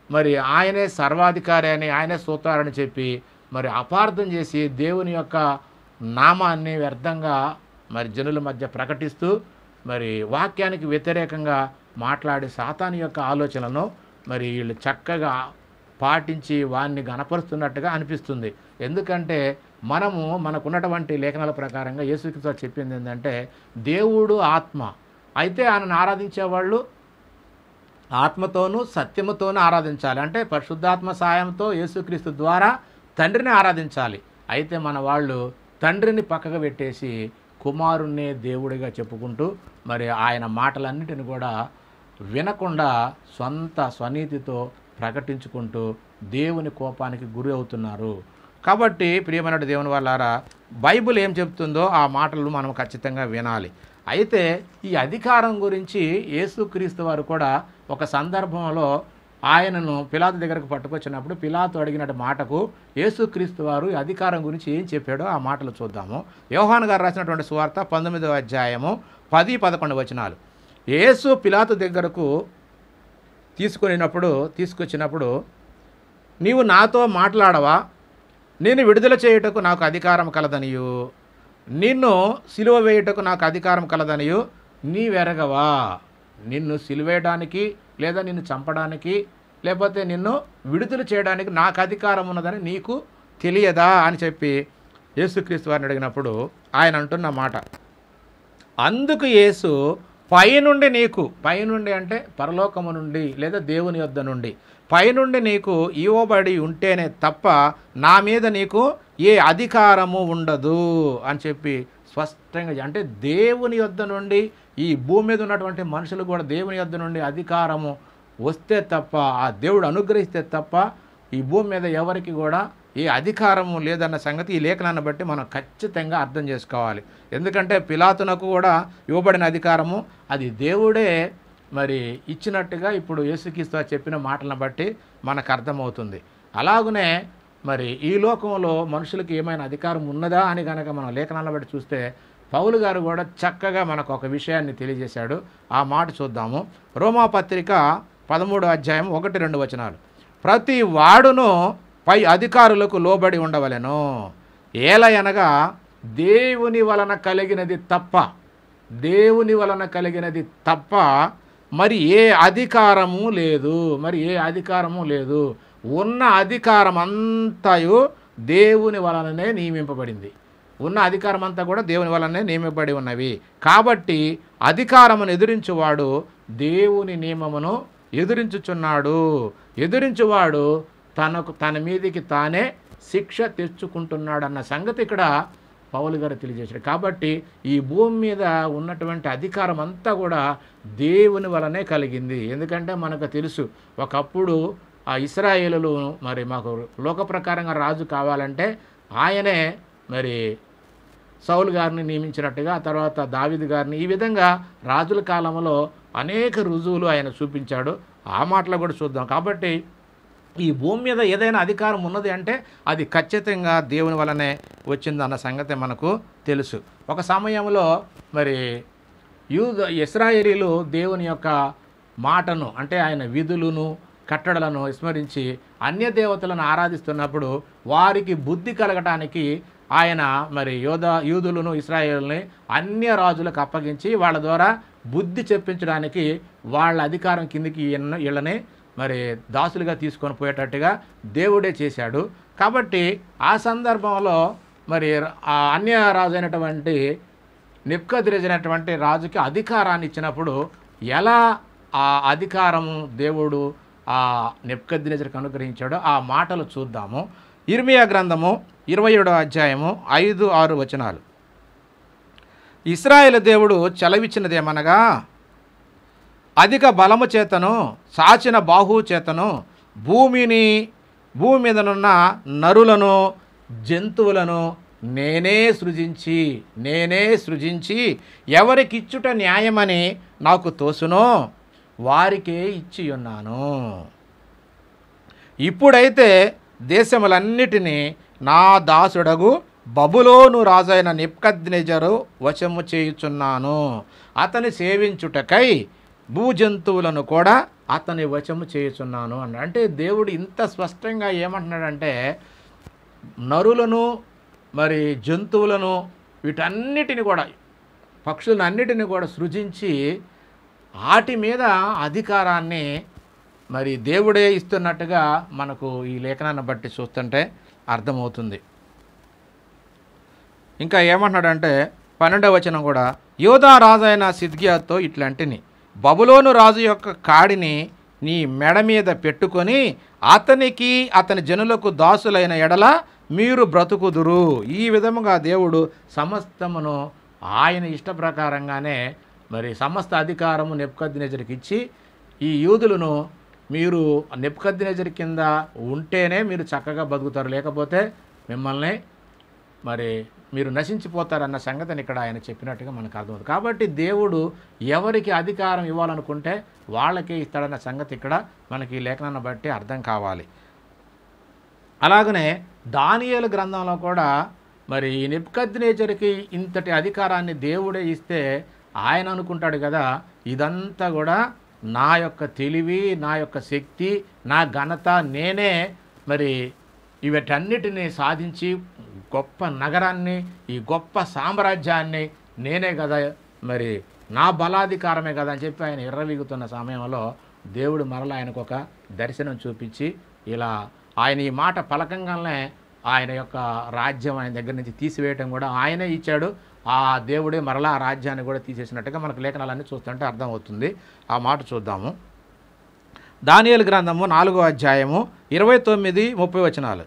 మరి ఆయనే సర్వాధికారి అని, ఆయనే సూత్రారని చెప్పి మరి అపార్థం చేసి దేవుని యొక్క నామాన్ని వ్యర్థంగా మరి జనుల మధ్య ప్రకటిస్తూ మరి వాక్యానికి వ్యతిరేకంగా మాట్లాడి సాతాను యొక్క ఆలోచనలను మరి వీళ్ళు చక్కగా పాటించి వారిని గణపరుస్తున్నట్టుగా అనిపిస్తుంది. ఎందుకంటే మనకున్నటువంటి లేఖనాల ప్రకారంగా యేసుక్రీస్తు చెప్పింది ఏంటంటే దేవుడు ఆత్మ, అయితే ఆయనను ఆరాధించేవాళ్ళు ఆత్మతోనూ సత్యముతోనూ ఆరాధించాలి. అంటే పరిశుద్ధాత్మ సాయంతో యేసుక్రీస్తు ద్వారా తండ్రిని ఆరాధించాలి. అయితే మన వాళ్ళు తండ్రిని పక్కకు పెట్టేసి కుమారుణ్ణే దేవుడిగా చెప్పుకుంటూ మరి ఆయన మాటలన్నిటిని కూడా వినకుండా స్వనీతితో ప్రకటించుకుంటూ దేవుని కోపానికి గురి అవుతున్నారు. కాబట్టి ప్రియమైన దేవుని వాళ్ళారా, బైబిల్ ఏం చెప్తుందో ఆ మాటలు మనం ఖచ్చితంగా వినాలి. అయితే ఈ అధికారం గురించి యేసుక్రీస్తు వారు కూడా ఒక సందర్భంలో ఆయనను పిలాతు దగ్గరకు పట్టుకొచ్చినప్పుడు పిలాతు అడిగిన మాటకు యేసుక్రీస్తు వారు అధికారం గురించి ఏం చెప్పాడో ఆ మాటలు చూద్దాము. యోహాను గారు రాసినటువంటి సువార్త 19వ అధ్యాయము 10-11 వచనాలు. యేసు పిలాతు దగ్గరకు తీసుకొచ్చినప్పుడు నీవు నాతో మాట్లాడవా? నేను విడుదల చేయుటకు నాకు అధికారం కలదనియు, నిన్ను సిలువ వేయుటకు నాకు అధికారం కలదనియు నీవెరగవా? నిన్ను సిలువేయడానికి లేదా నిన్ను చంపడానికి లేకపోతే నిన్ను విడుదల చేయడానికి నాకు అధికారం ఉన్నదని నీకు తెలియదా అని చెప్పి యేసుక్రీస్తు వారిని అడిగినప్పుడు ఆయన అంటున్న మాట, అందుకు యేసు పైనుండి అంటే పరలోకము నుండి లేదా దేవుని యొద్ద నుండి పైనుండి నీకు ఇవ్వబడి ఉంటేనే తప్ప నా మీద నీకు ఏ అధికారము ఉండదు అని చెప్పి స్పష్టంగా, అంటే దేవుని యొద్ద నుండి ఈ భూమి మీద ఉన్నటువంటి మనుషులు కూడా దేవుని యొద్ద నుండి అధికారము వస్తే తప్ప, ఆ దేవుడు అనుగ్రహిస్తే తప్ప ఈ భూమి మీద ఎవరికి కూడా ఏ అధికారము లేదన్న సంగతి ఈ లేఖనాన్ని బట్టి మనం ఖచ్చితంగా అర్థం చేసుకోవాలి. ఎందుకంటే పిలాతునకు కూడా ఇవ్వబడిన అధికారము అది దేవుడే మరి ఇచ్చినట్టుగా ఇప్పుడు యేసుక్రీస్తు చెప్పిన మాటలను బట్టి మనకు అర్థమవుతుంది. అలాగనే మరి ఈ లోకంలో మనుషులకి ఏమైనా అధికారం ఉన్నదా అని కనుక మనం లేఖనాలను బట్టి చూస్తే పౌలు గారు కూడా చక్కగా మనకు ఒక విషయాన్ని తెలియజేశాడు. ఆ మాట చూద్దాము. రోమాపత్రిక 13వ అధ్యాయం 1-2 వచనాలు. ప్రతి వాడును పై అధికారులకు లోబడి ఉండవలెను, ఏలయనగా దేవుని వలన కలిగినది తప్ప మరి ఏ అధికారము లేదు. ఉన్న అధికారం అంతయు దేవుని వలననే నియమింపబడింది. ఉన్న అధికారం అంతా కూడా దేవుని వలనే నియమింపబడి ఉన్నవి. కాబట్టి అధికారమును ఎదిరించువాడు దేవుని నియమమును ఎదిరించుచున్నాడు. ఎదిరించువాడు తన మీదికి తానే శిక్ష తెచ్చుకుంటున్నాడు అన్న సంగతి ఇక్కడ పౌలు గారు తెలియజేశాడు. కాబట్టి ఈ భూమి మీద ఉన్నటువంటి అధికారం అంతా కూడా దేవుని వలనే కలిగింది. ఎందుకంటే మనకు తెలుసు, ఒకప్పుడు ఆ ఇశ్రాయేలులు మరి మాకు లోక ప్రకారంగా రాజు కావాలంటే ఆయనే మరి సౌలు గారిని నియమించినట్టుగా, తర్వాత దావీదు గారిని, ఈ విధంగా రాజుల కాలంలో అనేక రుజువులు ఆయన చూపించాడు. ఆ మాటలు కూడా చూద్దాం. కాబట్టి ఈ భూమి మీద ఏదైనా అధికారం ఉన్నది అంటే అది ఖచ్చితంగా దేవుని వలనే వచ్చిందన్న సంగతి మనకు తెలుసు. ఒక సమయంలో మరి ఇశ్రాయేలీలు దేవుని యొక్క మాటను, అంటే ఆయన విధులను కట్టడలను విస్మరించి అన్య దేవతలను ఆరాధిస్తున్నప్పుడు వారికి బుద్ధి కలగటానికి ఆయన మరి యూదులను ఇశ్రాయేలుని అన్య రాజులకు అప్పగించి వాళ్ళ ద్వారా బుద్ధి చెప్పించడానికి వాళ్ళ అధికారం కిందికి వీళ్ళని మరి దాసులుగా తీసుకొని పోయేటట్టుగా దేవుడే చేశాడు. కాబట్టి ఆ సందర్భంలో మరి ఆ అన్య రాజు అయినటువంటి నెబుకద్నెజరు రాజుకి అధికారాన్ని ఇచ్చినప్పుడు ఎలా ఆ అధికారము దేవుడు ఆ నెబుకద్నెజరుకు అనుగ్రహించాడో ఆ మాటలు చూద్దాము. ఇర్మియా గ్రంథము 27వ అధ్యాయము 5-6 వచనాలు. ఇశ్రాయేలు దేవుడు చెలవిచ్చినదేమనగా, అధిక బలము చేతను సాచిన బాహువు చేతను భూమి మీదనున్న నరులను జంతువులను నేనే సృజించి ఎవరికిచ్చుట న్యాయమని నాకు తోసునో వారికే ఇచ్చి ఉన్నాను. ఇప్పుడైతే దేశములన్నిటినీ నా దాసుడగు బబులోను రాజైన నెబుకద్నెజరు వశము చేయుచున్నాను. అతని సేవించుటకై భూజంతువులను కూడా అతని వశము చేయుచున్నాను అన్నాడు. అంటే దేవుడు ఇంత స్పష్టంగా ఏమంటున్నాడంటే, నరులను మరి జంతువులను వీటన్నిటిని కూడా, పక్షులను అన్నిటిని కూడా సృజించి వాటి మీద అధికారాన్ని మరి దేవుడే ఇస్తున్నట్టుగా మనకు ఈ లేఖనాన్ని బట్టి చూస్తుంటే అర్థమవుతుంది. ఇంకా ఏమంటున్నాడంటే 12వ వచనం కూడా, యోధా రాజైన సిద్కియాతో ఇట్లాంటిని, బబులోను రాజు యొక్క కాడిని నీ మెడ మీద పెట్టుకొని అతనికి అతని జనులకు దాసులైన ఎడల మీరు బ్రతుకుదురు. ఈ విధముగా దేవుడు సమస్తమును ఆయన ఇష్ట ప్రకారంగానే మరి సమస్త అధికారము నెబుకద్నెజరుకి ఇచ్చి, ఈ యూదులను మీరు నెబుకద్నెజరు కింద ఉంటేనే మీరు చక్కగా బతుకుతారు, లేకపోతే మిమ్మల్ని మరి మీరు నశించిపోతారన్న సంగతిని ఇక్కడ ఆయన చెప్పినట్టుగా మనకు అర్థమవుతుంది. కాబట్టి దేవుడు ఎవరికి అధికారం ఇవ్వాలనుకుంటే వాళ్ళకే ఇస్తాడన్న సంగతి ఇక్కడ మనకి ఈ లేఖనాన్ని బట్టి అర్థం కావాలి. అలాగనే దానియేలు గ్రంథంలో కూడా మరి నెబుకద్నెజరుకి ఇంతటి అధికారాన్ని దేవుడే ఇస్తే ఆయన అనుకుంటాడు కదా, ఇదంతా కూడా నా యొక్క తెలివి, నా యొక్క శక్తి, నా ఘనత, నేనే మరి వీటన్నిటిని సాధించి గొప్ప నగరాన్ని, ఈ గొప్ప సామ్రాజ్యాన్ని నేనే కదా, మరి నా బలాధికారమే కదా అని చెప్పి ఆయన ఎర్రవీగుతున్న సమయంలో దేవుడు మరలా ఆయనకు ఒక దర్శనం చూపించి, ఇలా ఆయన ఈ మాట పలకంగానే ఆయన యొక్క రాజ్యం ఆయన దగ్గర నుంచి తీసివేయటం కూడా ఆయనే ఇచ్చాడు. ఆ దేవుడే మరలా ఆ రాజ్యాన్ని కూడా తీసేసినట్టుగా మనకు లేఖనాలన్నీ చూస్తుంటే అర్థమవుతుంది. ఆ మాట చూద్దాము. దానియేలు గ్రంథము 4వ అధ్యాయము 29-30 వచనాలు.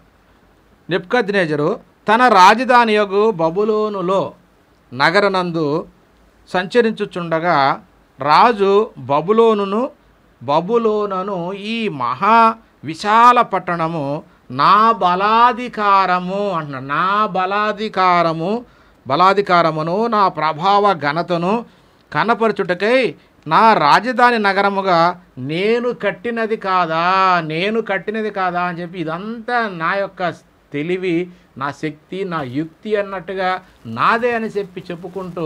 నెబుకద్నెజరు తన రాజధాని యొగు బబులోనులో నగరనందు సంచరించుచుండగా రాజు బబులోనును ఈ మహా విశాల పట్టణము నా బలాధికారము అంటున్నాడు. నా బలాధికారమును నా ప్రభావ ఘనతను కనపరచుటకై నా రాజధాని నగరముగా నేను కట్టినది కాదా అని చెప్పి ఇదంతా నా యొక్క తెలివి, నా శక్తి, నా యుక్తి అన్నట్టుగా నాదే అని చెప్పుకుంటూ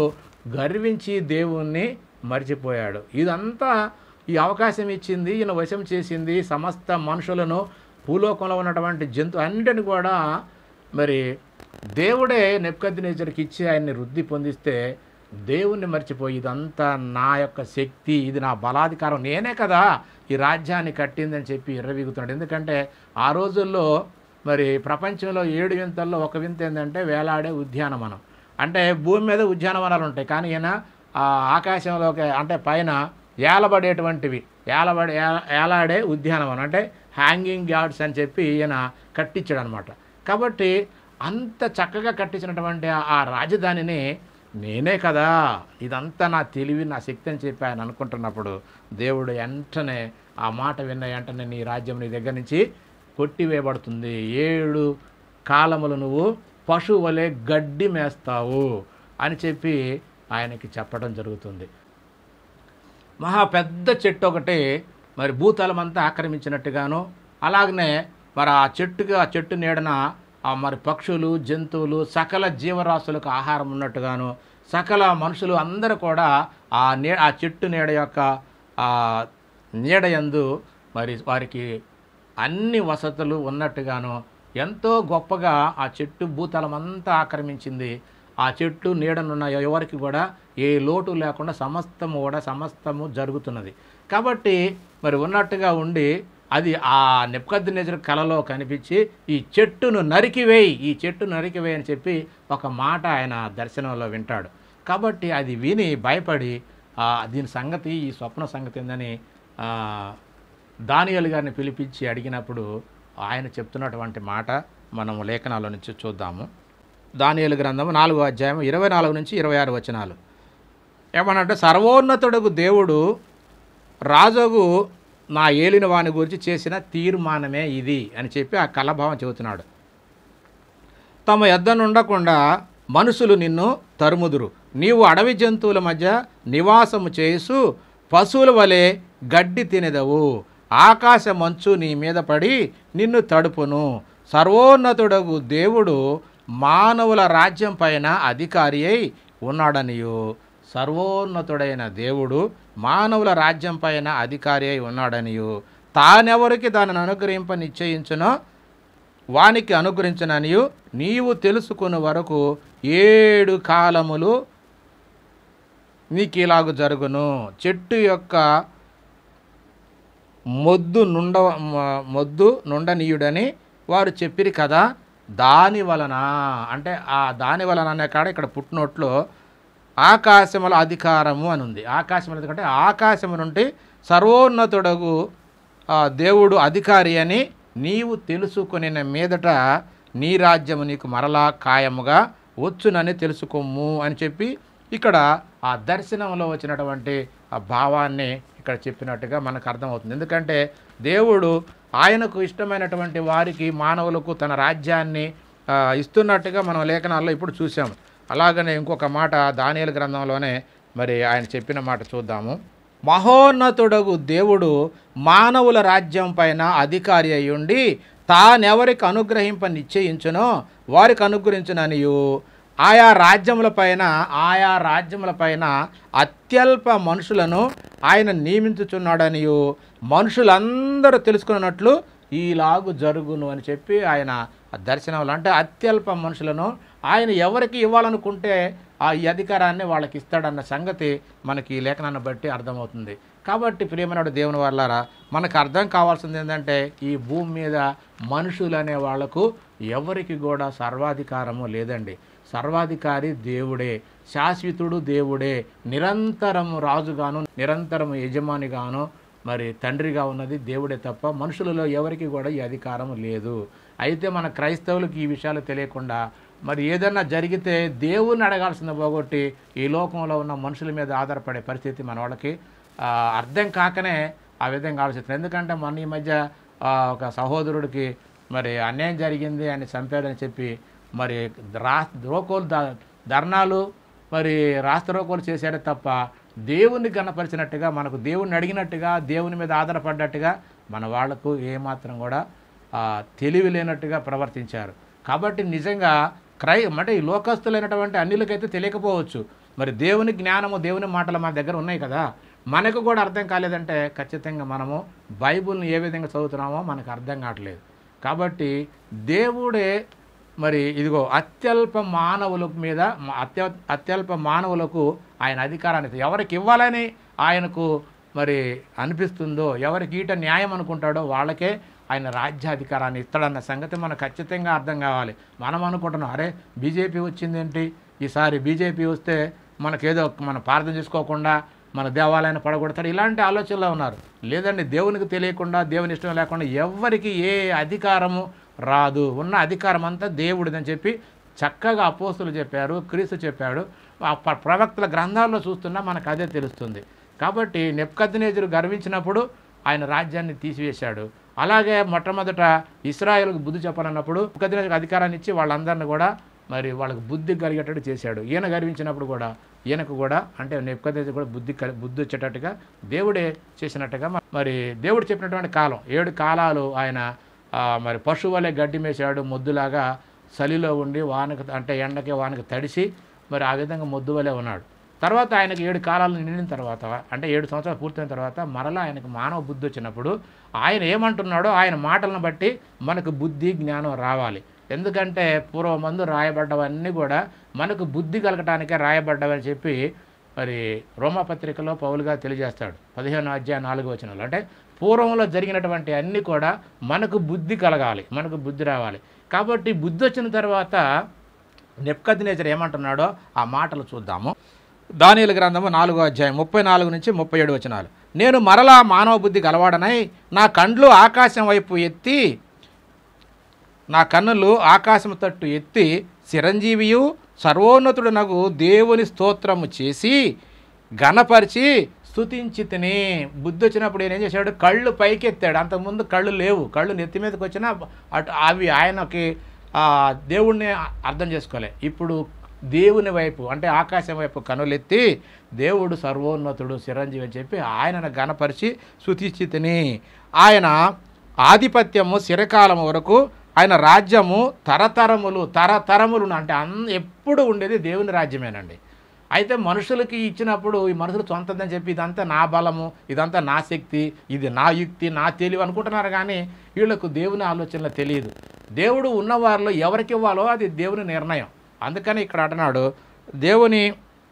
గర్వించి దేవుణ్ణి మర్చిపోయాడు. ఇదంతా ఈ అవకాశం ఇచ్చింది, ఈయన వశం చేసింది సమస్త మనుషులను, భూలోకంలో ఉన్నటువంటి జంతు అన్నిటిని కూడా మరి దేవుడే నెబుకద్నెజరుకి ఇచ్చి ఆయన్ని వృద్ధి పొందిస్తే దేవుణ్ణి మర్చిపోయి ఇదంతా నా యొక్క శక్తి, ఇది నా బలాధికారం, నేనే కదా ఈ రాజ్యాన్ని కట్టిందని చెప్పి ఎర్రవీగుతున్నాడు. ఎందుకంటే ఆ రోజుల్లో మరి ప్రపంచంలో 7 వింతల్లో ఒక వింత ఏంటంటే వేలాడే ఉద్యానవనం. అంటే భూమి మీద ఉద్యానవనాలు ఉంటాయి, కానీ ఈయన ఆకాశంలోకి అంటే పైన ఏలబడేటువంటివి ఏలాడే ఉద్యానవనం అంటే హ్యాంగింగ్ యార్డ్స్ అని చెప్పి ఈయన కట్టించాడు అనమాట. కాబట్టి అంత చక్కగా కట్టించినటువంటి ఆ రాజధానిని నేనే కదా, ఇదంతా నా తెలివి, నా శక్తి అని చెప్పి ఆయన అనుకుంటున్నప్పుడు దేవుడు వెంటనే ఆ మాట విన్న వెంటనే నీ రాజ్యం నీ దగ్గర నుంచి కొట్టివేయబడుతుంది. 7 కాలములు నువ్వు పశువు వలె గడ్డి మేస్తావు అని చెప్పి ఆయనకి చెప్పడం జరుగుతుంది. మహా పెద్ద చెట్టు ఒకటి మరి భూతలమంతా ఆక్రమించినట్టుగాను, అలాగనే మరి ఆ చెట్టు నీడన మరి పక్షులు, జంతువులు, సకల జీవరాశులకు ఆహారం ఉన్నట్టుగాను, సకల మనుషులు అందరూ కూడా ఆ చెట్టు నీడ యొక్క నీడయందు మరి వారికి అన్ని వసతులు ఉన్నట్టుగాను ఎంతో గొప్పగా ఆ చెట్టు భూతలమంతా ఆక్రమించింది. ఆ చెట్టు నీడనున్న ఎవరికి కూడా ఏ లోటు లేకుండా సమస్తము జరుగుతున్నది. కాబట్టి మరి ఉన్నట్టుగా ఉండి అది ఆ నెబుకద్నెజరు కలలో కనిపించి ఈ చెట్టును నరికివేయి అని చెప్పి ఒక మాట ఆయన దర్శనంలో వింటాడు. కాబట్టి అది విని భయపడి దీని సంగతి, ఈ స్వప్న సంగతి ఏందని దానియేలు గారిని పిలిపించి అడిగినప్పుడు ఆయన చెప్తున్నటువంటి మాట మనము లేఖనాల నుంచి చూద్దాము. దానియేలు గ్రంథము 4వ అధ్యాయం 24 నుంచి 26 వచనాలు ఏమనంటే, సర్వోన్నతుడగు దేవుడు రాజుగు నా ఏలిన వాని గురించి చేసిన తీర్మానమే ఇది అని చెప్పి ఆ కలభావం చెబుతున్నాడు. తమ యొద్ద నుండకుండా మనుషులు నిన్ను తరుముదురు, నీవు అడవి జంతువుల మధ్య నివాసము చేసు పశువుల వలె గడ్డి తినెదవు, ఆకాశ మంచు నీ మీద పడి నిన్ను తడుపును. సర్వోన్నతుడగు దేవుడు మానవుల రాజ్యం పైన అధికారి అయి ఉన్నాడనియు, సర్వోన్నతుడైన దేవుడు మానవుల రాజ్యం పైన అధికారి అయి ఉన్నాడనియు, తానెవరికి దానిని అనుగ్రహింప నిశ్చయించునో వానికి అనుగ్రహించననియు నీవు తెలుసుకుని వరకు 7 కాలములు నీకు ఇలాగు జరుగును. చెట్టు యొక్క మొద్దు నుండనీయుడని వారు చెప్పిరి కదా. దాని వలన అంటే ఆ దాని వలన అనే కాడ ఇక్కడ పుట్టినోట్లో ఆకాశముల అధికారము అని ఉంది. ఆకాశముల ఎందుకంటే ఆకాశము నుండి సర్వోన్నతుడగు దేవుడు అధికారి అని నీవు తెలుసుకుని మీదట నీ రాజ్యము నీకు మరలా ఖాయముగా వచ్చునని తెలుసుకోము అని చెప్పి ఇక్కడ ఆ దర్శనంలో వచ్చినటువంటి ఆ భావాన్ని ఇక్కడ చెప్పినట్టుగా మనకు అర్థమవుతుంది. ఎందుకంటే దేవుడు ఆయనకు ఇష్టమైనటువంటి వారికి, మానవులకు తన రాజ్యాన్ని ఇస్తున్నట్టుగా మనం లేఖనాల్లో ఇప్పుడు చూసాము. అలాగనే ఇంకొక మాట దానియేలు గ్రంథంలోనే మరి ఆయన చెప్పిన మాట చూద్దాము. మహోన్నతుడగు దేవుడు మానవుల రాజ్యం పైన అధికారి అయ్యుండి తానెవరికి అనుగ్రహింప నిశ్చయించునో వారికి అనుగ్రహించుననియు, ఆయా రాజ్యముల పైన అత్యల్ప మనుషులను ఆయన నియమించుచున్నాడనియు, మనుషులందరూ తెలుసుకున్నట్లు ఈలాగు జరుగును అని చెప్పి ఆయన దర్శనంలో అంటే అత్యల్ప మనుషులను ఆయన ఎవరికి ఇవ్వాలనుకుంటే ఈ అధికారాన్ని వాళ్ళకి ఇస్తాడన్న సంగతి మనకి ఈ లేఖనాన్ని బట్టి అర్థమవుతుంది. కాబట్టి ప్రియమైన దేవుని వాళ్ళారా, మనకు అర్థం కావాల్సింది ఏంటంటే ఈ భూమి మీద మనుషులు అనే వాళ్లకు ఎవరికి కూడా సర్వాధికారము లేదండి. సర్వాధికారి దేవుడే, శాశ్వతుడు దేవుడే, నిరంతరము రాజుగాను నిరంతరము యజమానిగాను మరి తండ్రిగా ఉన్నది దేవుడే తప్ప మనుషులలో ఎవరికి కూడా ఈ అధికారం లేదు. అయితే మన క్రైస్తవులకు ఈ విషయాలు తెలియకుండా మరి ఏదన్నా జరిగితే దేవుణ్ణి అడగాల్సింది పోగొట్టి ఈ లోకంలో ఉన్న మనుషుల మీద ఆధారపడే పరిస్థితి మన వాళ్ళకి అర్థం కాకనే ఆ విధంగా ఆలోచిస్తుంది. ఎందుకంటే మన ఈ మధ్య ఒక సహోదరుడికి మరి అన్యాయం జరిగింది, ఆయన చంపాడని చెప్పి మరి ధర్నాలు మరి రాస్తారోకోలు చేశాడే తప్ప దేవుణ్ణి గణపరిచినట్టుగా, మనకు దేవుణ్ణి అడిగినట్టుగా, దేవుని మీద ఆధారపడ్డట్టుగా మన వాళ్లకు ఏమాత్రం కూడా తెలివి లేనట్టుగా ప్రవర్తించారు. కాబట్టి నిజంగా అంటే ఈ లోకస్తులైనటువంటి అన్యులకైతే తెలియకపోవచ్చు, మరి దేవుని జ్ఞానము, దేవుని మాటలు మన దగ్గర ఉన్నాయి కదా, మనకు కూడా అర్థం కాలేదంటే ఖచ్చితంగా మనము బైబుల్ని ఏ విధంగా చదువుతున్నామో మనకు అర్థం కావట్లేదు. కాబట్టి దేవుడే మరి ఇదిగో అత్యల్ప మానవులకు ఆయన అధికారాన్ని ఎవరికి ఇవ్వాలని ఆయనకు మరి అనిపిస్తుందో, ఎవరికి ఈట న్యాయం అనుకుంటాడో వాళ్ళకే ఆయన రాజ్యాధికారాన్ని ఇస్తాడన్న సంగతి మనకు ఖచ్చితంగా అర్థం కావాలి. మనం అనుకుంటున్నాం, అరే బీజేపీ వచ్చిందేంటి, ఈసారి బీజేపీ వస్తే మనకేదో మనం ప్రార్థన చేసుకోకుండా మన దేవాలయాన్ని పడగొడతాడు, ఇలాంటి ఆలోచనలో ఉన్నారు. లేదండి, దేవునికి తెలియకుండా, దేవుని ఇష్టం లేకుండా ఎవరికి ఏ అధికారము రాదు. ఉన్న అధికారం అంతా దేవుడిదని చెప్పి చక్కగా అపోస్తులు చెప్పారు, క్రీస్తు చెప్పాడు. ప్రవక్తల గ్రంథాల్లో చూస్తున్నా మనకు అదే తెలుస్తుంది. కాబట్టి నెబుకద్నెజరు గర్వించినప్పుడు ఆయన రాజ్యాన్ని తీసివేశాడు. అలాగే మొట్టమొదట ఇశ్రాయేలుకు బుద్ధి చెప్పాలన్నప్పుడు నెబుకద్నెజరుకు అధికారాన్ని ఇచ్చి వాళ్ళందరినీ కూడా మరి వాళ్ళకి బుద్ధి కలిగేటట్టు చేశాడు. ఈయన గర్వించినప్పుడు కూడా ఈయనకు కూడా అంటే నెబుకద్నెజరు కూడా బుద్ధి వచ్చేటట్టుగా దేవుడే చేసినట్టుగా మరి దేవుడు చెప్పినటువంటి కాలం 7 కాలాలు ఆయన మరి పశువు వలె గడ్డి మేసాడు, మొద్దులాగా చలిలో ఉండి వానకు అంటే ఎండకి వానకు తడిసి మరి ఆ విధంగా మొద్దు వలె ఉన్నాడు. తర్వాత ఆయనకు 7 కాలాలు నిండిన తర్వాత అంటే 7 సంవత్సరాలు పూర్తయిన తర్వాత మరలా ఆయనకు మానవ బుద్ధి వచ్చినప్పుడు ఆయన ఏమంటున్నాడో ఆయన మాటలను బట్టి మనకు బుద్ధి జ్ఞానం రావాలి. ఎందుకంటే పూర్వమందు రాయబడ్డవన్నీ కూడా మనకు బుద్ధి కలగటానికే రాయబడ్డవని చెప్పి మరి రోమాపత్రికలో పౌలుగా తెలియజేస్తాడు 15వ అధ్యాయం 4వ వచనంలో. అంటే పూర్వంలో జరిగినటువంటి అన్నీ కూడా మనకు బుద్ధి కలగాలి, మనకు బుద్ధి రావాలి. కాబట్టి బుద్ధి వచ్చిన తర్వాత నెబుకద్నెజరు ఏమంటున్నాడో ఆ మాటలు చూద్దాము. దానియేలు గ్రంథము 4వ అధ్యాయం 34 నుంచి 37 వచనాలు. నేను మరలా మానవ బుద్ధి గలవాడనై నా కన్నులు ఆకాశం తట్టు ఎత్తి చిరంజీవియు సర్వోన్నతుడునగు దేవుని స్తోత్రము చేసి ఘనపరిచి స్తుతించి తిని. బుద్ధి వచ్చినప్పుడు ఏం చేశాడు? కళ్ళు పైకెత్తాడు. అంతకుముందు కళ్ళు లేవు, కళ్ళు నెత్తి మీదకి వచ్చినా అవి ఆయనకి దేవుణ్ణి అర్థం చేసుకోలే. ఇప్పుడు దేవుని వైపు అంటే ఆకాశం వైపు కనులెత్తి దేవుడు సర్వోన్నతుడు చిరంజీవి అని చెప్పి ఆయనను ఘనపరిచి స్తుతించి తిని. ఆయన ఆధిపత్యము చిరకాలం వరకు, ఆయన రాజ్యము తరతరములు అంటే ఎప్పుడు ఉండేది దేవుని రాజ్యమేనండి. అయితే మనుషులకి ఇచ్చినప్పుడు ఈ మనుషులు సొంతదని చెప్పి ఇదంతా నా బలము, ఇదంతా నా శక్తి, ఇది నా యుక్తి, నా తెలివి అనుకుంటున్నారు. కానీ వీళ్ళకు దేవుని ఆలోచనలు తెలియదు. దేవుడు ఉన్నవారిలో ఎవరికి ఇవ్వాలో అది దేవుని నిర్ణయం. అందుకని ఇక్కడ అంటున్నాడు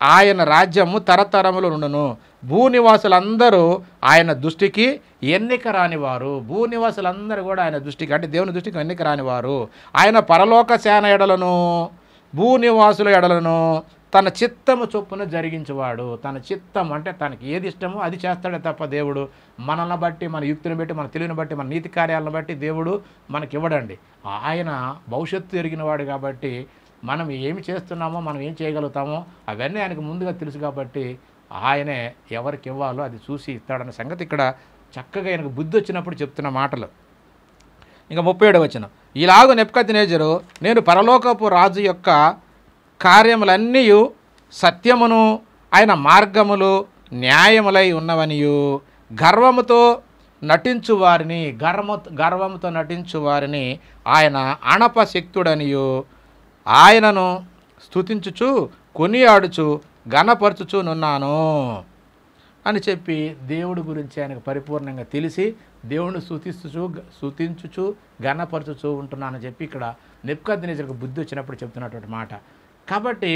ఆయన రాజ్యము తరతరములు నుండును, భూనివాసులందరూ ఆయన దృష్టికి ఎన్నిక రానివారు. భూనివాసులందరూ కూడా ఆయన దృష్టికి అంటే దేవుని దృష్టికి ఎన్నిక రానివారు. ఆయన పరలోక సేన ఎడలను భూనివాసుల ఎడలను తన చిత్తము చొప్పున జరిగించేవాడు. తన చిత్తం అంటే తనకి ఏది ఇష్టమో అది చేస్తాడే తప్ప దేవుడు మనల్ని బట్టి, మన యుక్తిని బట్టి, మన తెలివిని బట్టి, మన నీతి కార్యాలను బట్టి దేవుడు మనకి ఇవ్వడండి. ఆయన భవిష్యత్తు ఎరిగినవాడు కాబట్టి మనం ఏమి చేస్తున్నామో, మనం ఏం చేయగలుగుతామో అవన్నీ ఆయనకు ముందుగా తెలుసు కాబట్టి ఆయనే ఎవరికి ఇవ్వాలో అది చూసి ఇస్తాడన్న సంగతి ఇక్కడ చక్కగా ఆయనకు బుద్ధి వచ్చినప్పుడు చెప్తున్న మాటలు. ఇంకా 37వ వచనం. ఇలాగ నెబుకద్నెజరు నేను పరలోకపు రాజు యొక్క కార్యములన్నీ సత్యమును ఆయన మార్గములు న్యాయములై ఉన్నవనియు గర్వముతో నటించు వారిని ఆయన అణపశక్తుడనియు ఆయనను స్తుతించుచు కొనియాడుచు ఘనపరచుచునున్నాను అని చెప్పి దేవుడి గురించి ఆయనకు పరిపూర్ణంగా తెలిసి దేవుడిని స్తుతించుచు ఘనపరచుచు ఉంటున్నానని చెప్పి ఇక్కడ నెబుకద్నెజరుకు బుద్ధి వచ్చినప్పుడు చెప్తున్నటువంటి మాట. కాబట్టి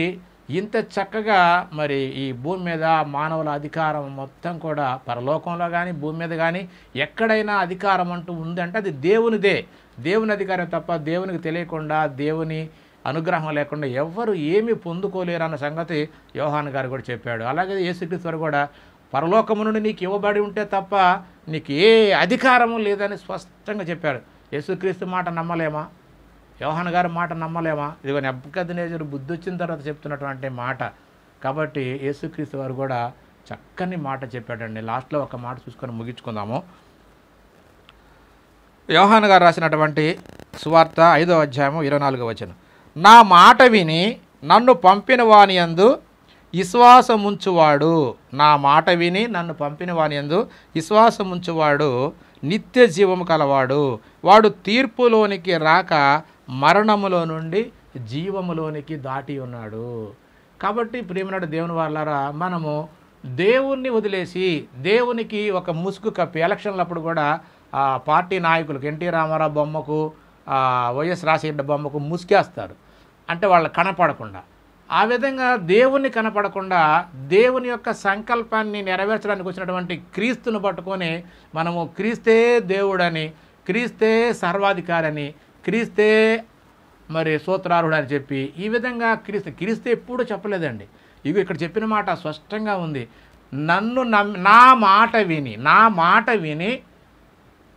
ఇంత చక్కగా మరి ఈ భూమి మీద మానవుల అధికారం మొత్తం కూడా పరలోకంలో కానీ భూమి మీద కానీ ఎక్కడైనా అధికారం అంటూ ఉందంటే అది దేవునిదే. దేవుని అధికారం తప్ప దేవునికి తెలియకుండా, దేవుని అనుగ్రహం లేకుండా ఎవ్వరు ఏమీ పొందుకోలేరు అన్న సంగతి యోహాను గారు కూడా చెప్పాడు. అలాగే యేసుక్రీస్తు వారు కూడా పరలోకము నుండి నీకు ఇవ్వబడి ఉంటే తప్ప నీకు ఏ అధికారము లేదని స్పష్టంగా చెప్పాడు. యేసుక్రీస్తు మాట నమ్మలేమా? యోహాను గారి మాట నమ్మలేమా? ఇదిగో నెబుకద్నెజరు బుద్ధి వచ్చిన తర్వాత చెప్తున్నటువంటి మాట. కాబట్టి యేసుక్రీస్తు వారు కూడా చక్కని మాట చెప్పాడండి. లాస్ట్లో ఒక మాట చూసుకొని ముగించుకుందాము. యోహాను గారు రాసినటువంటి సువార్త 5వ అధ్యాయము 24వ వచనం. నా మాట విని నన్ను పంపిన వాని యందు విశ్వాసముంచువాడు, నా మాట విని నన్ను పంపిన వాని యందు విశ్వాసముంచువాడు నిత్య జీవము కలవాడు. వాడు తీర్పులోనికి రాక మరణములో నుండి జీవములోనికి దాటి ఉన్నాడు. కాబట్టి ప్రియమైన దేవుని వాళ్ళారా, మనము దేవుణ్ణి వదిలేసి దేవునికి ఒక ముసుగు కప్పి ఎలక్షన్లప్పుడు కూడా పార్టీ నాయకులకు ఎన్టీ రామారావు బొమ్మకు వైఎస్ రాజశేఖర బొమ్మకు ముసుగేస్తారు, అంటే వాళ్ళు కనపడకుండా. ఆ విధంగా దేవుణ్ణి కనపడకుండా దేవుని యొక్క సంకల్పాన్ని నెరవేర్చడానికి వచ్చినటువంటి క్రీస్తును పట్టుకొని మనము క్రీస్తే దేవుడని, క్రీస్తే సర్వాధికారని, క్రీస్తే మరి సూత్రారుడు అని చెప్పి ఈ విధంగా క్రీస్తు ఎప్పుడూ చెప్పలేదండి. ఇవి ఇక్కడ చెప్పిన మాట స్పష్టంగా ఉంది. నా మాట విని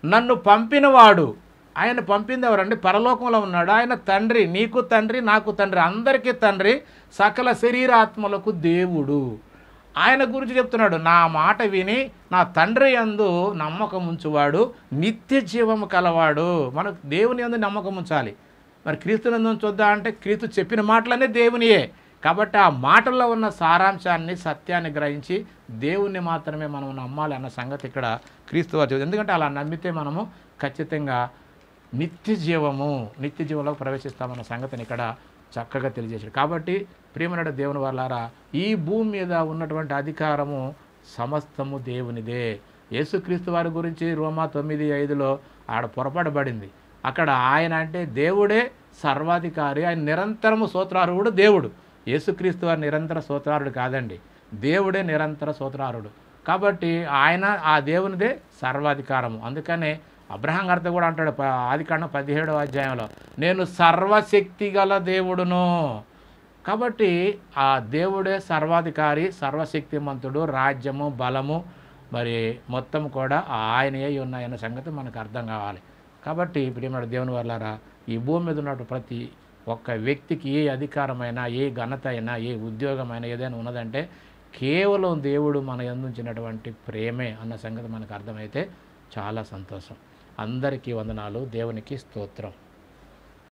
నన్ను పంపినవాడు, ఆయన పంపింది ఎవరండి? పరలోకంలో ఉన్నాడు ఆయన. తండ్రి, నీకు తండ్రి, నాకు తండ్రి, అందరికీ తండ్రి, సకల శరీరాత్మలకు దేవుడు. ఆయన గురించి చెప్తున్నాడు, నా మాట విని నా తండ్రి యందు నమ్మకం ఉంచువాడు నిత్య జీవము కలవాడు. మనకు దేవుని యందు నమ్మకం ఉంచాలి. మరి క్రీస్తునందు ఉంచొద్దా అంటే క్రీస్తు చెప్పిన మాటలనే దేవునియే. కాబట్టి ఆ మాటల్లో ఉన్న సారాంశాన్ని, సత్యాన్ని గ్రహించి దేవుణ్ణి మాత్రమే మనం నమ్మాలి అన్న సంగతి ఇక్కడ క్రీస్తు వారు చెబుతారు. ఎందుకంటే అలా నమ్మితే మనము ఖచ్చితంగా నిత్య జీవంలోకి ప్రవేశిస్తామన్న సంగతిని ఇక్కడ చక్కగా తెలియజేశాడు. కాబట్టి ప్రియమైన దేవుని వాళ్ళారా, ఈ భూమి మీద ఉన్నటువంటి అధికారము సమస్తము దేవునిదే. యేసుక్రీస్తు వారి గురించి రోమా 9:5లో ఆడ పొరపాటుబడింది. అక్కడ ఆయన అంటే దేవుడే సర్వాధికారి, ఆయన నిరంతరము స్తోత్రార్హుడు దేవుడు. యేసుక్రీస్తు వారి నిరంతర స్తోత్రార్హుడు కాదండి, దేవుడే నిరంతర స్తోత్రార్హుడు. కాబట్టి ఆయన ఆ దేవునిదే సర్వాధికారము. అందుకనే అబ్రహాం గారితో కూడా అంటాడు ఆదికాండం 17వ అధ్యాయంలో, నేను సర్వశక్తి గల దేవుడును. కాబట్టి ఆ దేవుడే సర్వాధికారి, సర్వశక్తిమంతుడు, రాజ్యము, బలము మరి మొత్తం కూడా ఆయనయే ఉన్నాయన్న సంగతి మనకు అర్థం కావాలి. కాబట్టి ప్రియమైన దేవుని వాళ్ళారా, ఈ భూమి మీద ఉన్నట్టు ప్రతి ఒక్క వ్యక్తికి ఏ అధికారమైనా, ఏ ఘనత అయినా, ఏ ఉద్యోగమైనా ఏదైనా ఉన్నదంటే కేవలం దేవుడు మన యందుంచినటువంటి ప్రేమే అన్న సంగతి మనకు అర్థమైతే చాలా సంతోషం. అందరికీ వందనాలు. దేవునికి స్తోత్రం.